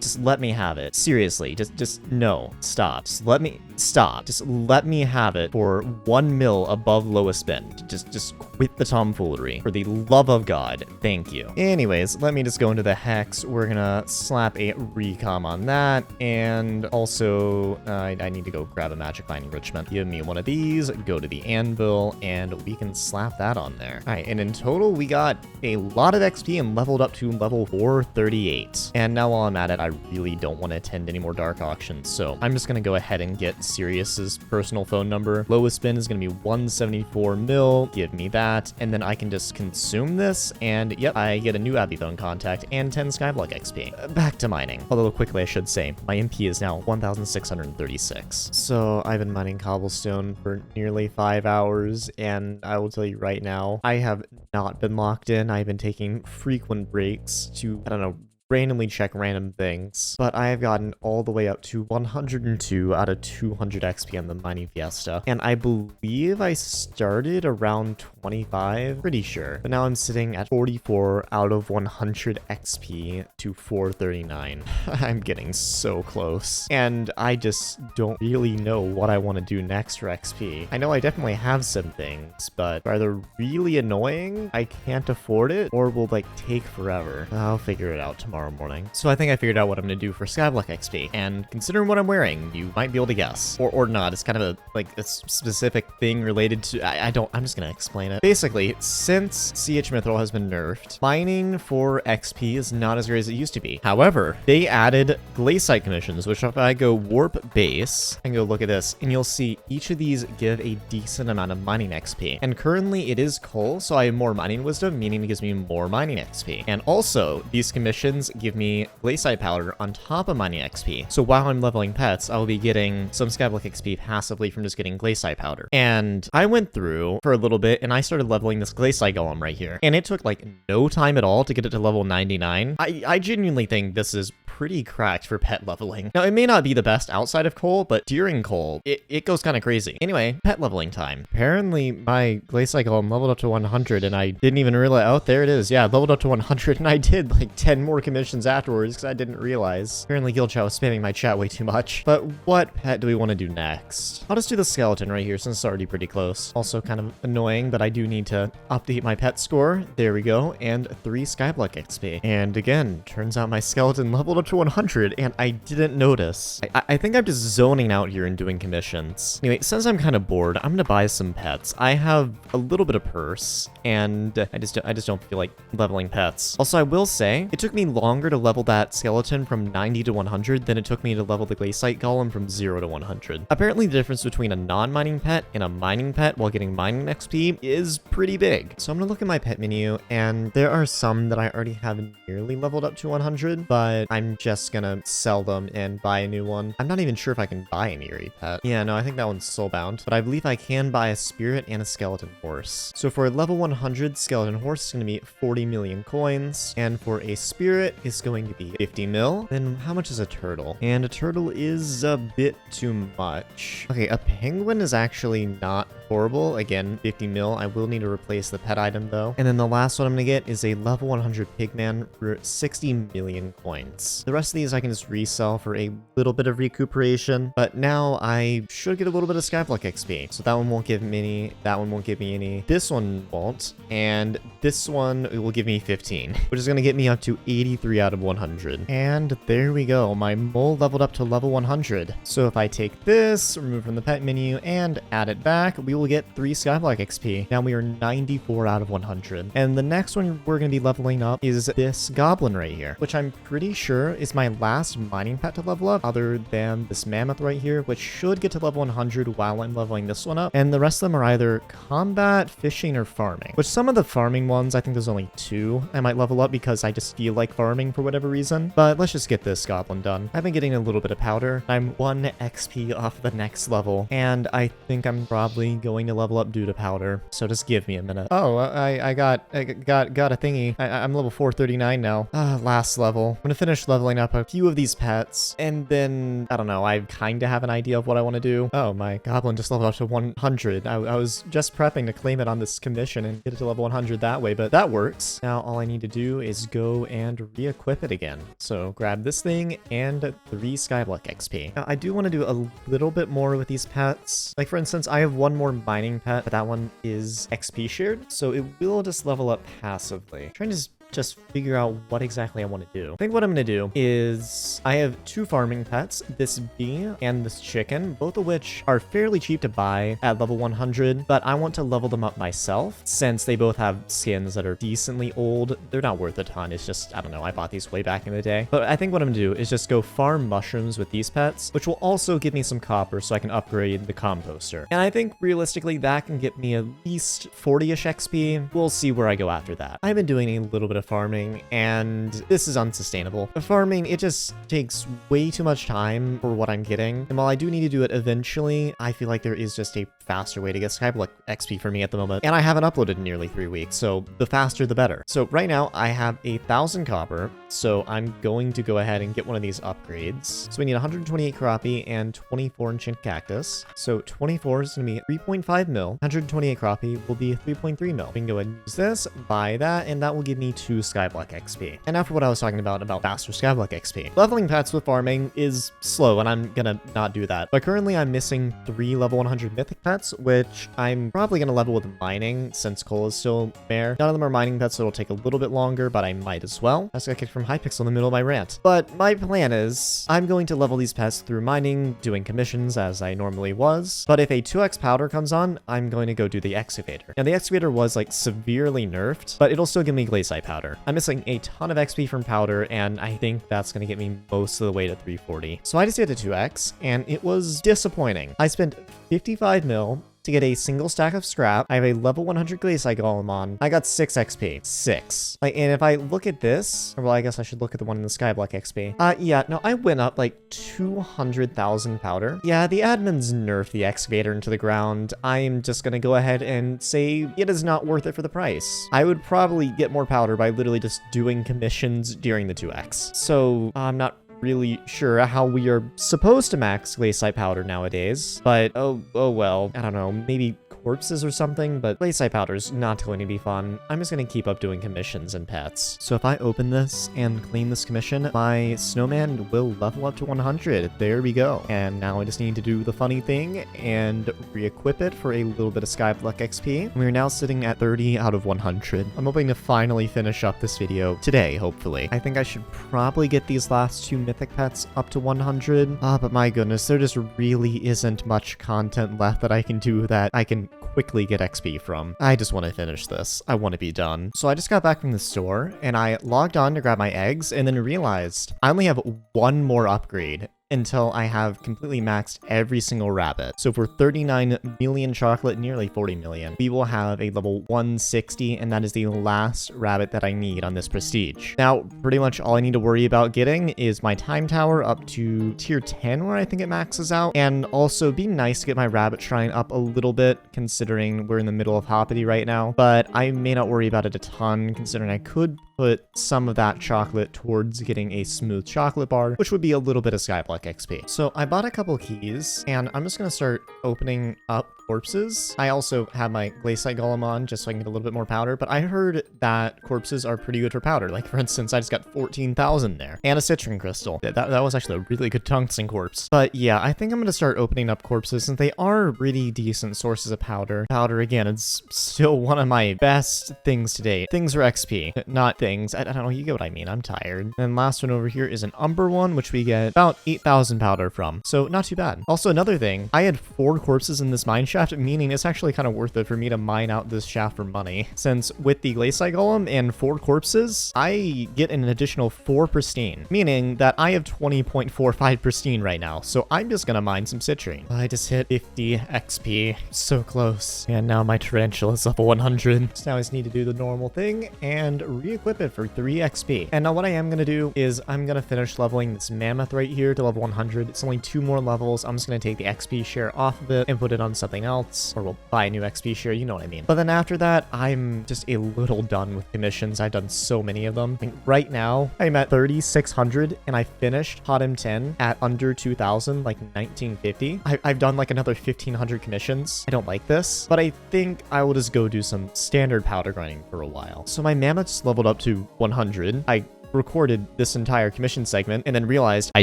just let me have it. Seriously, just no. Stop. Just let me stop. Just let me have it for 1 mil above lowest bid. Just quit the tomfoolery. For the love of God. Thank you. Anyways, let me just go into the hex. We're gonna slap a recom on that. And also, I need to go grab a magic line enrichment. Give me one of these, go to the anvil, and we can slap that on there. All right, and in total, we got a lot of XP and leveled up to level 438. And now while I'm at it, I really don't want to attend any more dark auctions, so I'm just gonna go ahead and get Sirius's personal phone number. Lowest spin is gonna be 174 mil. Give me that, and then I can just consume this, and yep, I get a new Abby phone contact and 10 Skyblock XP. Back to mining. Although quickly, I should say, my MP is now 1,636. So I've been mining cobblestone for nearly 5 hours, and I will tell you right now, I have not been locked in. I've been taking frequent breaks to, I don't know, randomly check random things, but I have gotten all the way up to 102 out of 200 XP on the mining fiesta, and I believe I started around 25, pretty sure, but now I'm sitting at 44 out of 100 XP to 439. I'm getting so close, and I just don't really know what I want to do next for XP. I know I definitely have some things, but are they really annoying? I can't afford it, or will like take forever. I'll figure it out tomorrow morning. So I think I figured out what I'm gonna do for Skyblock XP, and considering what I'm wearing, you might be able to guess, or not. It's kind of a specific thing related to, I'm just gonna explain it. Basically, since CH Mithril has been nerfed, mining for XP is not as great as it used to be. However, they added Glacite commissions, which if I go warp base and go look at this, and you'll see each of these give a decent amount of mining XP. And currently it is coal, so I have more mining wisdom, meaning it gives me more mining XP. And also, these commissions give me Glacite powder on top of mining XP. So while I'm leveling pets, I'll be getting some Skyblock XP passively from just getting Glacite powder. And I went through for a little bit and I started leveling this Glacite Golem right here. And it took like no time at all to get it to level 99. I genuinely think this is pretty cracked for pet leveling. Now, it may not be the best outside of coal, but during coal, it goes kind of crazy. Anyway, pet leveling time. Apparently, my Glacite Golem leveled up to 100, and I didn't even realize. Oh, there it is. Yeah, leveled up to 100, and I did like 10 more commissions afterwards because I didn't realize. Apparently, Guild Chat was spamming my chat way too much. But what pet do we want to do next? I'll just do the skeleton right here since it's already pretty close. Also kind of annoying, but I do need to update my pet score. There we go, and 3 Skyblock XP. And again, turns out my skeleton leveled up to 100, and I didn't notice. I think I'm just zoning out here and doing commissions. Anyway, since I'm kind of bored, I'm gonna buy some pets. I have a little bit of purse, and I just don't feel like leveling pets. Also, I will say, it took me longer to level that skeleton from 90 to 100 than it took me to level the Glacite Golem from 0 to 100. Apparently, the difference between a non-mining pet and a mining pet while getting mining XP is pretty big. So I'm gonna look at my pet menu, and there are some that I already have nearly leveled up to 100, but I'm just gonna sell them and buy a new one. I'm not even sure if I can buy an eerie pet. Yeah, no, I think that one's soulbound, but I believe I can buy a spirit and a skeleton horse. So for a level 100 skeleton horse, it's gonna be 40 million coins, and for a spirit, it's going to be 50 mil. Then how much is a turtle? And a turtle is a bit too much. Okay, a penguin is actually not horrible. Again, 50 mil. I will need to replace the pet item though. And then the last one I'm gonna get is a level 100 pigman for 60 million coins. The rest of these I can just resell for a little bit of recuperation, but now I should get a little bit of Skyblock XP. So that one won't give me any, that one won't give me any, this one won't, and this one will give me 15, which is gonna get me up to 83 out of 100. And there we go, my mole leveled up to level 100. So if I take this, remove from the pet menu, and add it back, we will get 3 Skyblock XP. Now we are 94 out of 100. And the next one we're gonna be leveling up is this goblin right here, which I'm pretty sure is my last mining pet to level up, other than this mammoth right here, which should get to level 100 while I'm leveling this one up. And the rest of them are either combat, fishing, or farming, which some of the farming ones, I think there's only 2 I might level up because I just feel like farming for whatever reason. But let's just get this goblin done. I've been getting a little bit of powder. I'm 1 XP off the next level, and I think I'm probably going to level up due to powder. So just give me a minute. Oh, I got a thingy. I'm level 439 now. Last level. I'm gonna finish leveling up a few of these pets, and then, I don't know, I kind of have an idea of what I want to do. Oh, my goblin just leveled up to 100. I was just prepping to claim it on this commission and get it to level 100 that way, but that works. Now, all I need to do is go and re-equip it again. So grab this thing and 3 Skyblock XP. Now, I do want to do a little bit more with these pets. Like, for instance, I have one more mining pet, but that one is XP shared, so it will just level up passively. I'm trying to just figure out what exactly I want to do. I think what I'm going to do is I have 2 farming pets, this bee and this chicken, both of which are fairly cheap to buy at level 100, but I want to level them up myself since they both have skins that are decently old. They're not worth a ton. It's just, I don't know, I bought these way back in the day. But I think what I'm going to do is just go farm mushrooms with these pets, which will also give me some copper so I can upgrade the composter. And I think realistically that can get me at least 40-ish XP. We'll see where I go after that. I've been doing a little bit of farming, and this is unsustainable. Farming, it just takes way too much time for what I'm getting, and while I do need to do it eventually, I feel like there is just a faster way to get Skyblock XP for me at the moment, and I haven't uploaded in nearly 3 weeks, so the faster the better. So right now I have 1,000 copper, so I'm going to go ahead and get one of these upgrades. So we need 128 crappie and 24 enchant cactus. So 24 is going to be 3.5 mil, 128 crappie will be 3.3 mil. We can go ahead and use this, buy that, and that will give me 2 Skyblock XP. And after what I was talking about faster Skyblock XP. Leveling pets with farming is slow, and I'm gonna not do that. But currently I'm missing 3 level 100 mythic pets, which I'm probably gonna level with mining since coal is still there. None of them are mining pets, so it'll take a little bit longer, but I might as well. I just got kicked from Hypixel in the middle of my rant. But my plan is I'm going to level these pets through mining, doing commissions as I normally was. But if a 2x powder comes on, I'm going to go do the excavator. Now the excavator was like severely nerfed, but it'll still give me Glacite powder. I'm missing a ton of XP from powder, and I think that's going to get me most of the way to 340. So I just did a 2x, and it was disappointing. I spent 55 mil to get a single stack of scrap. I have a level 100 Glacite Golem on. I got 6 XP. 6. Like, and if I look at this, well, I guess I should look at the one in the Skyblock XP. Yeah, no, I went up like 200,000 powder. Yeah, the admins nerfed the excavator into the ground. I'm just gonna go ahead and say it is not worth it for the price. I would probably get more powder by literally just doing commissions during the 2x. So I'm not really sure how we are supposed to max Glacite powder nowadays, but oh well, I don't know, maybe corpses or something, but Glacite powder is not going to be fun. I'm just going to keep up doing commissions and pets. So if I open this and claim this commission, my snowman will level up to 100. There we go. And now I just need to do the funny thing and re-equip it for a little bit of Skyblock XP. We're now sitting at 30 out of 100. I'm hoping to finally finish up this video today, hopefully. I think I should probably get these last 2 mythic pets up to 100. But my goodness, there just really isn't much content left that I can do that I can quickly get XP from. I just want to finish this. I want to be done. So I just got back from the store and I logged on to grab my eggs and then realized I only have 1 more upgrade until I have completely maxed every single rabbit. So for 39 million chocolate, nearly 40 million, we will have a level 160, and that is the last rabbit that I need on this prestige. Now, pretty much all I need to worry about getting is my time tower up to tier 10, where I think it maxes out, and also be nice to get my rabbit shrine up a little bit, considering we're in the middle of Hoppity right now, but I may not worry about it a ton, considering I could put some of that chocolate towards getting a smooth chocolate bar, which would be a little bit of Skyblock XP. So I bought a couple keys, and I'm just going to start opening up corpses. I also have my Glacite Golem on just so I can get a little bit more powder, but I heard that corpses are pretty good for powder. Like, for instance, I just got 14,000 there. And a citron crystal. That was actually a really good tungsten corpse. But yeah, I think I'm going to start opening up corpses since they are really decent sources of powder. Powder, again, it's still one of my best things today. Things are XP, not things. I don't know, you get what I mean. I'm tired. And last one over here is an Umber one, which we get about 8,000 powder from. So not too bad. Also, another thing, I had 4 corpses in this mine shaft, meaning it's actually kind of worth it for me to mine out this shaft for money. Since with the Glacite Golem and 4 corpses, I get an additional 4 pristine, meaning that I have 20.45 pristine right now. So I'm just gonna mine some citrine. I just hit 50 XP. So close. And now my tarantula is level 100. So now I just need to do the normal thing and re-equip it for 3 XP. And now what I am gonna do is I'm gonna finish leveling this mammoth right here to level 100. It's only 2 more levels. I'm just gonna take the XP share off of it and put it on something else, or we'll buy a new XP share, you know what I mean. But then after that, I'm just a little done with commissions. I've done so many of them. I mean, right now, I'm at 3,600 and I finished Hot M10 at under 2,000, like 1950. I've done like another 1,500 commissions. I don't like this, but I think I will just go do some standard powder grinding for a while. So my mammoth's leveled up to 100. I recorded this entire commission segment and then realized I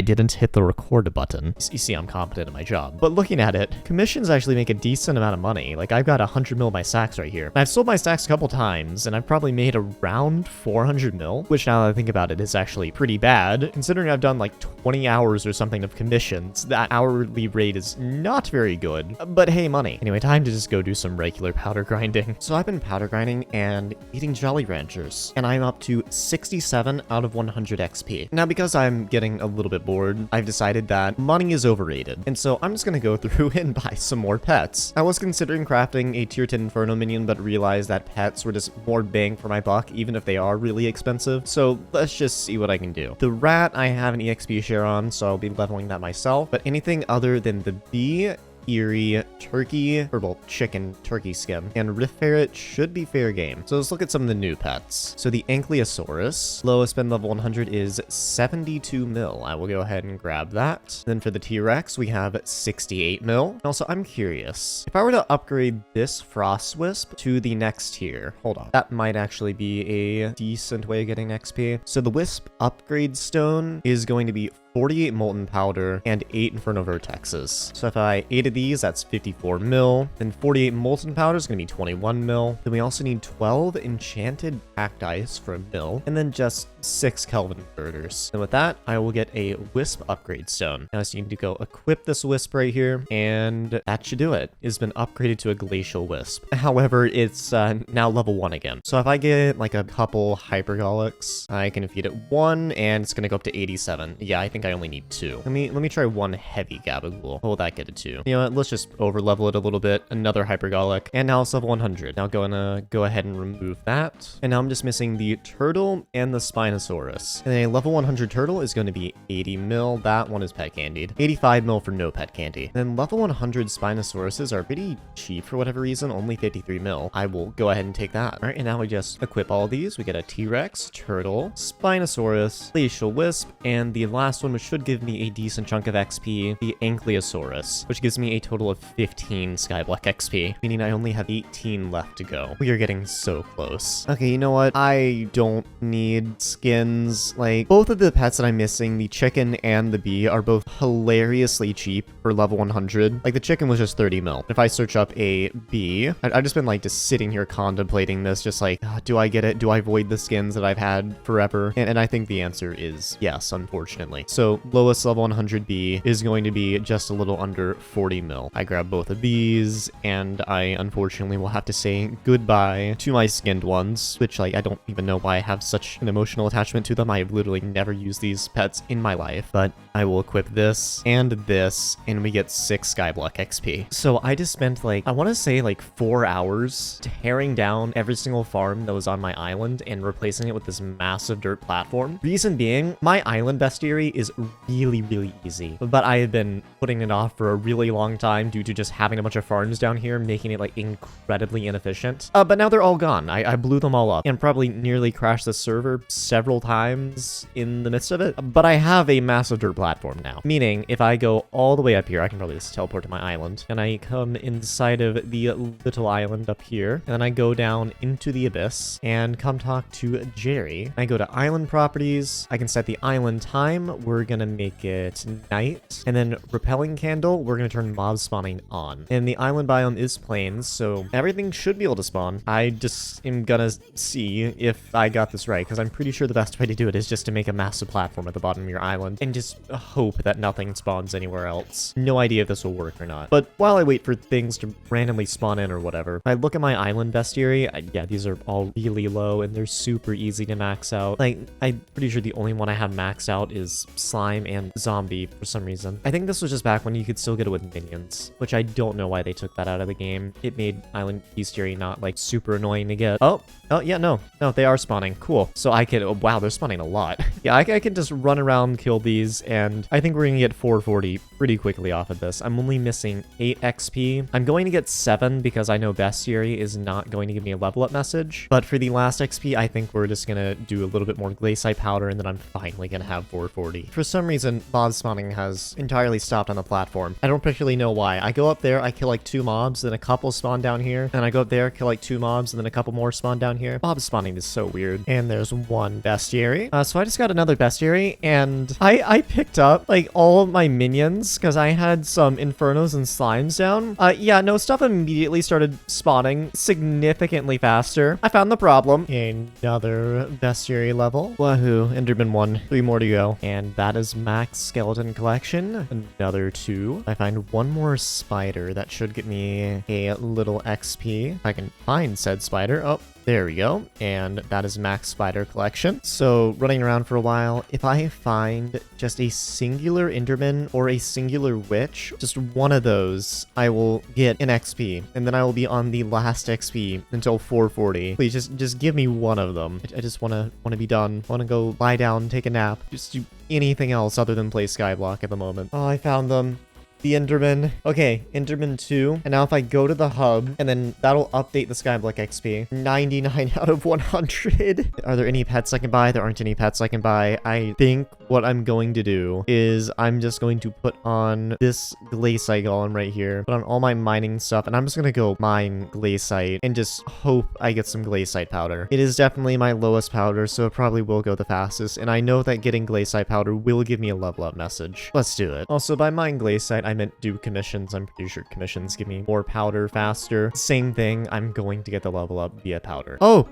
didn't hit the record button. You see, I'm competent at my job. But looking at it, commissions actually make a decent amount of money. Like, I've got 100 mil my stacks right here. I've sold my stacks a couple times and I've probably made around 400 mil, which now that I think about it is actually pretty bad. Considering I've done like 20 hours or something of commissions, that hourly rate is not very good, but hey, money. Anyway, time to just go do some regular powder grinding. So I've been powder grinding and eating Jolly Ranchers, and I'm up to 67 out of 100 XP. Now, because I'm getting a little bit bored, I've decided that money is overrated. And so I'm just gonna go through and buy some more pets. I was considering crafting a tier 10 Inferno minion, but realized that pets were just more bang for my buck, even if they are really expensive. So let's just see what I can do. The rat, I have an EXP share on, so I'll be leveling that myself. But anything other than the bee, Eerie, turkey, or well, chicken, turkey skin, and Rift Ferret should be fair game. So let's look at some of the new pets. So the Ankylosaurus, lowest spend level 100 is 72 mil. I will go ahead and grab that. Then for the T-Rex, we have 68 mil. Also, I'm curious, if I were to upgrade this Frost Wisp to the next tier, hold on, that might actually be a decent way of getting XP. So the Wisp upgrade stone is going to be 48 molten powder and 8 inferno vertexes. So if I 8 of these, that's 54 mil. Then 48 molten powder is going to be 21 mil. Then we also need 12 enchanted cacti for a mil, and then just 6 Kelvin inverters. And with that, I will get a wisp upgrade stone. Now I just need to go equip this wisp right here, and that should do it. It's been upgraded to a glacial wisp. However, it's now level 1 again. So if I get like a couple hypergolics, I can feed it 1, and it's going to go up to 87. Yeah, I think I only need 2. Let me try 1 heavy gabagool. What will that get it to? You know what? Let's just over level it a little bit. Another hypergolic, and now it's level 100. Now gonna go ahead and remove that. And now I'm just missing the turtle and the Spinosaurus. And a level 100 turtle is going to be 80 mil. That one is pet candied. 85 mil for no pet candy. And then level 100 Spinosauruses are pretty cheap for whatever reason, only 53 mil. I will go ahead and take that. All right, and now we just equip all of these. We get a T-Rex, turtle, Spinosaurus, glacial wisp, and the last one, which should give me a decent chunk of XP, the Ankylosaurus, which gives me a total of 15 Skyblock XP, meaning I only have 18 left to go. We are getting so close. Okay, you know what? I don't need skins. Like, both of the pets that I'm missing, the chicken and the bee, are both hilariously cheap for level 100. Like, the chicken was just 30 mil. If I search up a bee, I've just been like just sitting here contemplating this, just like, do I get it? Do I avoid the skins that I've had forever? And I think the answer is yes, unfortunately. So lowest level 100 bee is going to be just a little under 40 mil. I grab both of these, and I unfortunately will have to say goodbye to my skinned ones, which, like, I don't even know why I have such an emotional attachment to them. I have literally never used these pets in my life, but I will equip this, and we get 6 Skyblock XP. So I just spent like, I want to say like 4 hours tearing down every single farm that was on my island and replacing it with this massive dirt platform. Reason being, my island bestiary is is really, really easy. But I have been putting it off for a really long time due to just having a bunch of farms down here, making it like incredibly inefficient. But now they're all gone. I blew them all up and probably nearly crashed the server several times in the midst of it. But I have a massive dirt platform now, meaning if I go all the way up here, I can probably just teleport to my island, and I come inside of the little island up here, and then I go down into the abyss and come talk to Jerry. I go to island properties. I can set the island time. We're gonna make it night, and then repelling candle, we're gonna turn mob spawning on. And the island biome is plains, so everything should be able to spawn. I just am gonna see if I got this right, because I'm pretty sure the best way to do it is just to make a massive platform at the bottom of your island and just hope that nothing spawns anywhere else. No idea if this will work or not. But while I wait for things to randomly spawn in or whatever, I look at my island bestiary. Yeah, these are all really low and they're super easy to max out. Like, I'm pretty sure the only one I have maxed out is slime and zombie for some reason. I think this was just back when you could still get it with minions, which I don't know why they took that out of the game. It made island bestiary not like super annoying to get. Oh yeah, no, they are spawning. Cool. So I could, oh, wow, they're spawning a lot. Yeah, I can just run around, kill these, and I think we're gonna get 440 pretty quickly off of this. I'm only missing 8 XP. I'm going to get 7 because I know bestiary is not going to give me a level up message. But for the last XP, I think we're just gonna do a little bit more Glacite powder, and then I'm finally gonna have 440. For some reason, mob spawning has entirely stopped on the platform. I don't particularly know why. I go up there, I kill like 2 mobs, then a couple spawn down here, and I go up there, kill like 2 mobs, and then a couple more spawn down here. Mob spawning is so weird. And there's 1 bestiary. So I just got another bestiary, and I picked up like all of my minions because I had some infernos and slimes down. Yeah, no, stuff immediately started spawning significantly faster. I found the problem. Another bestiary level. Wahoo, Enderman 1. 3 more to go. And that is max skeleton collection. Another 2. I find 1 more spider. That should get me a little XP. If I can find said spider. Oh, there we go. And that is max spider collection. So running around for a while, if I find just a singular Enderman or a singular witch, just one of those, I will get an XP. And then I will be on the last XP until 440. Please just give me one of them. I just wanna be done. Wanna go lie down, take a nap, just do anything else other than play Skyblock at the moment. Oh, I found them. The Enderman. Okay, Enderman 2. And now if I go to the hub, and then that'll update the Skyblock XP. 99 out of 100. Are there any pets I can buy? There aren't any pets I can buy. I think what I'm going to do is I'm just going to put on this Glacite Golem right here. Put on all my mining stuff, and I'm just gonna go mine Glacite and just hope I get some Glacite powder. It is definitely my lowest powder, so it probably will go the fastest. And I know that getting Glacite powder will give me a level up message. Let's do it. Also, by mine Glacite, I meant do commissions. I'm pretty sure commissions give me more powder faster. Same thing. I'm going to get the level up via powder. Oh,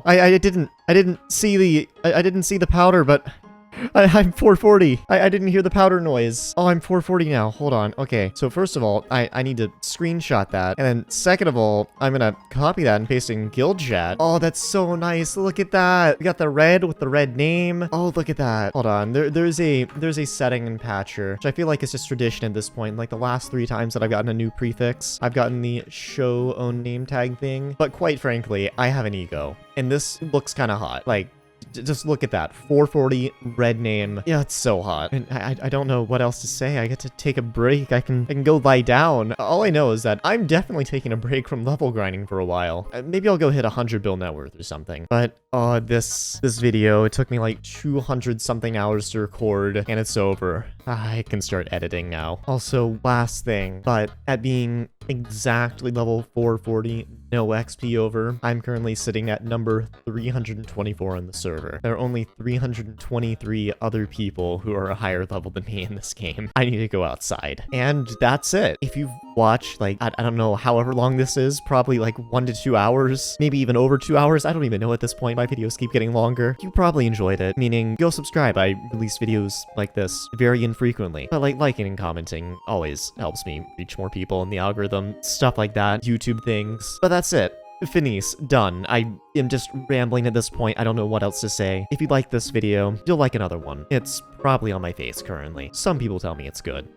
I didn't see the powder, but I'm 440. I didn't hear the powder noise. Oh, I'm 440 now. Hold on. Okay, so first of all, I need to screenshot that. And then second of all, I'm gonna copy that and paste it in guild chat. Oh, that's so nice. Look at that. We got the red with the red name. Oh, look at that. Hold on. There's a setting in Patcher, which I feel like is just tradition at this point. Like the last 3 times that I've gotten a new prefix, I've gotten the show own name tag thing. But quite frankly, I have an ego. And this looks kind of hot. Like, just look at that. 440 red name. Yeah, it's so hot. And I don't know what else to say. I get to take a break. I can go lie down. All I know is that I'm definitely taking a break from level grinding for a while. Maybe I'll go hit 100 bill net worth or something. But this video, it took me like 200 something hours to record, and it's over. I can start editing now. Also, last thing, but at being exactly level 440, no XP over, I'm currently sitting at number 324 on the server. There are only 323 other people who are a higher level than me in this game. I need to go outside. And that's it. If you've watched, like, I don't know, however long this is, probably like 1 to 2 hours, maybe even over 2 hours, I don't even know at this point. My videos keep getting longer. You probably enjoyed it, meaning go subscribe. I release videos like this very infrequently, but like liking and commenting always helps me reach more people in the algorithm, stuff like that, YouTube things. But that's it. Finis, done. I am just rambling at this point. I don't know what else to say. If you like this video, you'll like another one. It's probably on my face currently. Some people tell me it's good.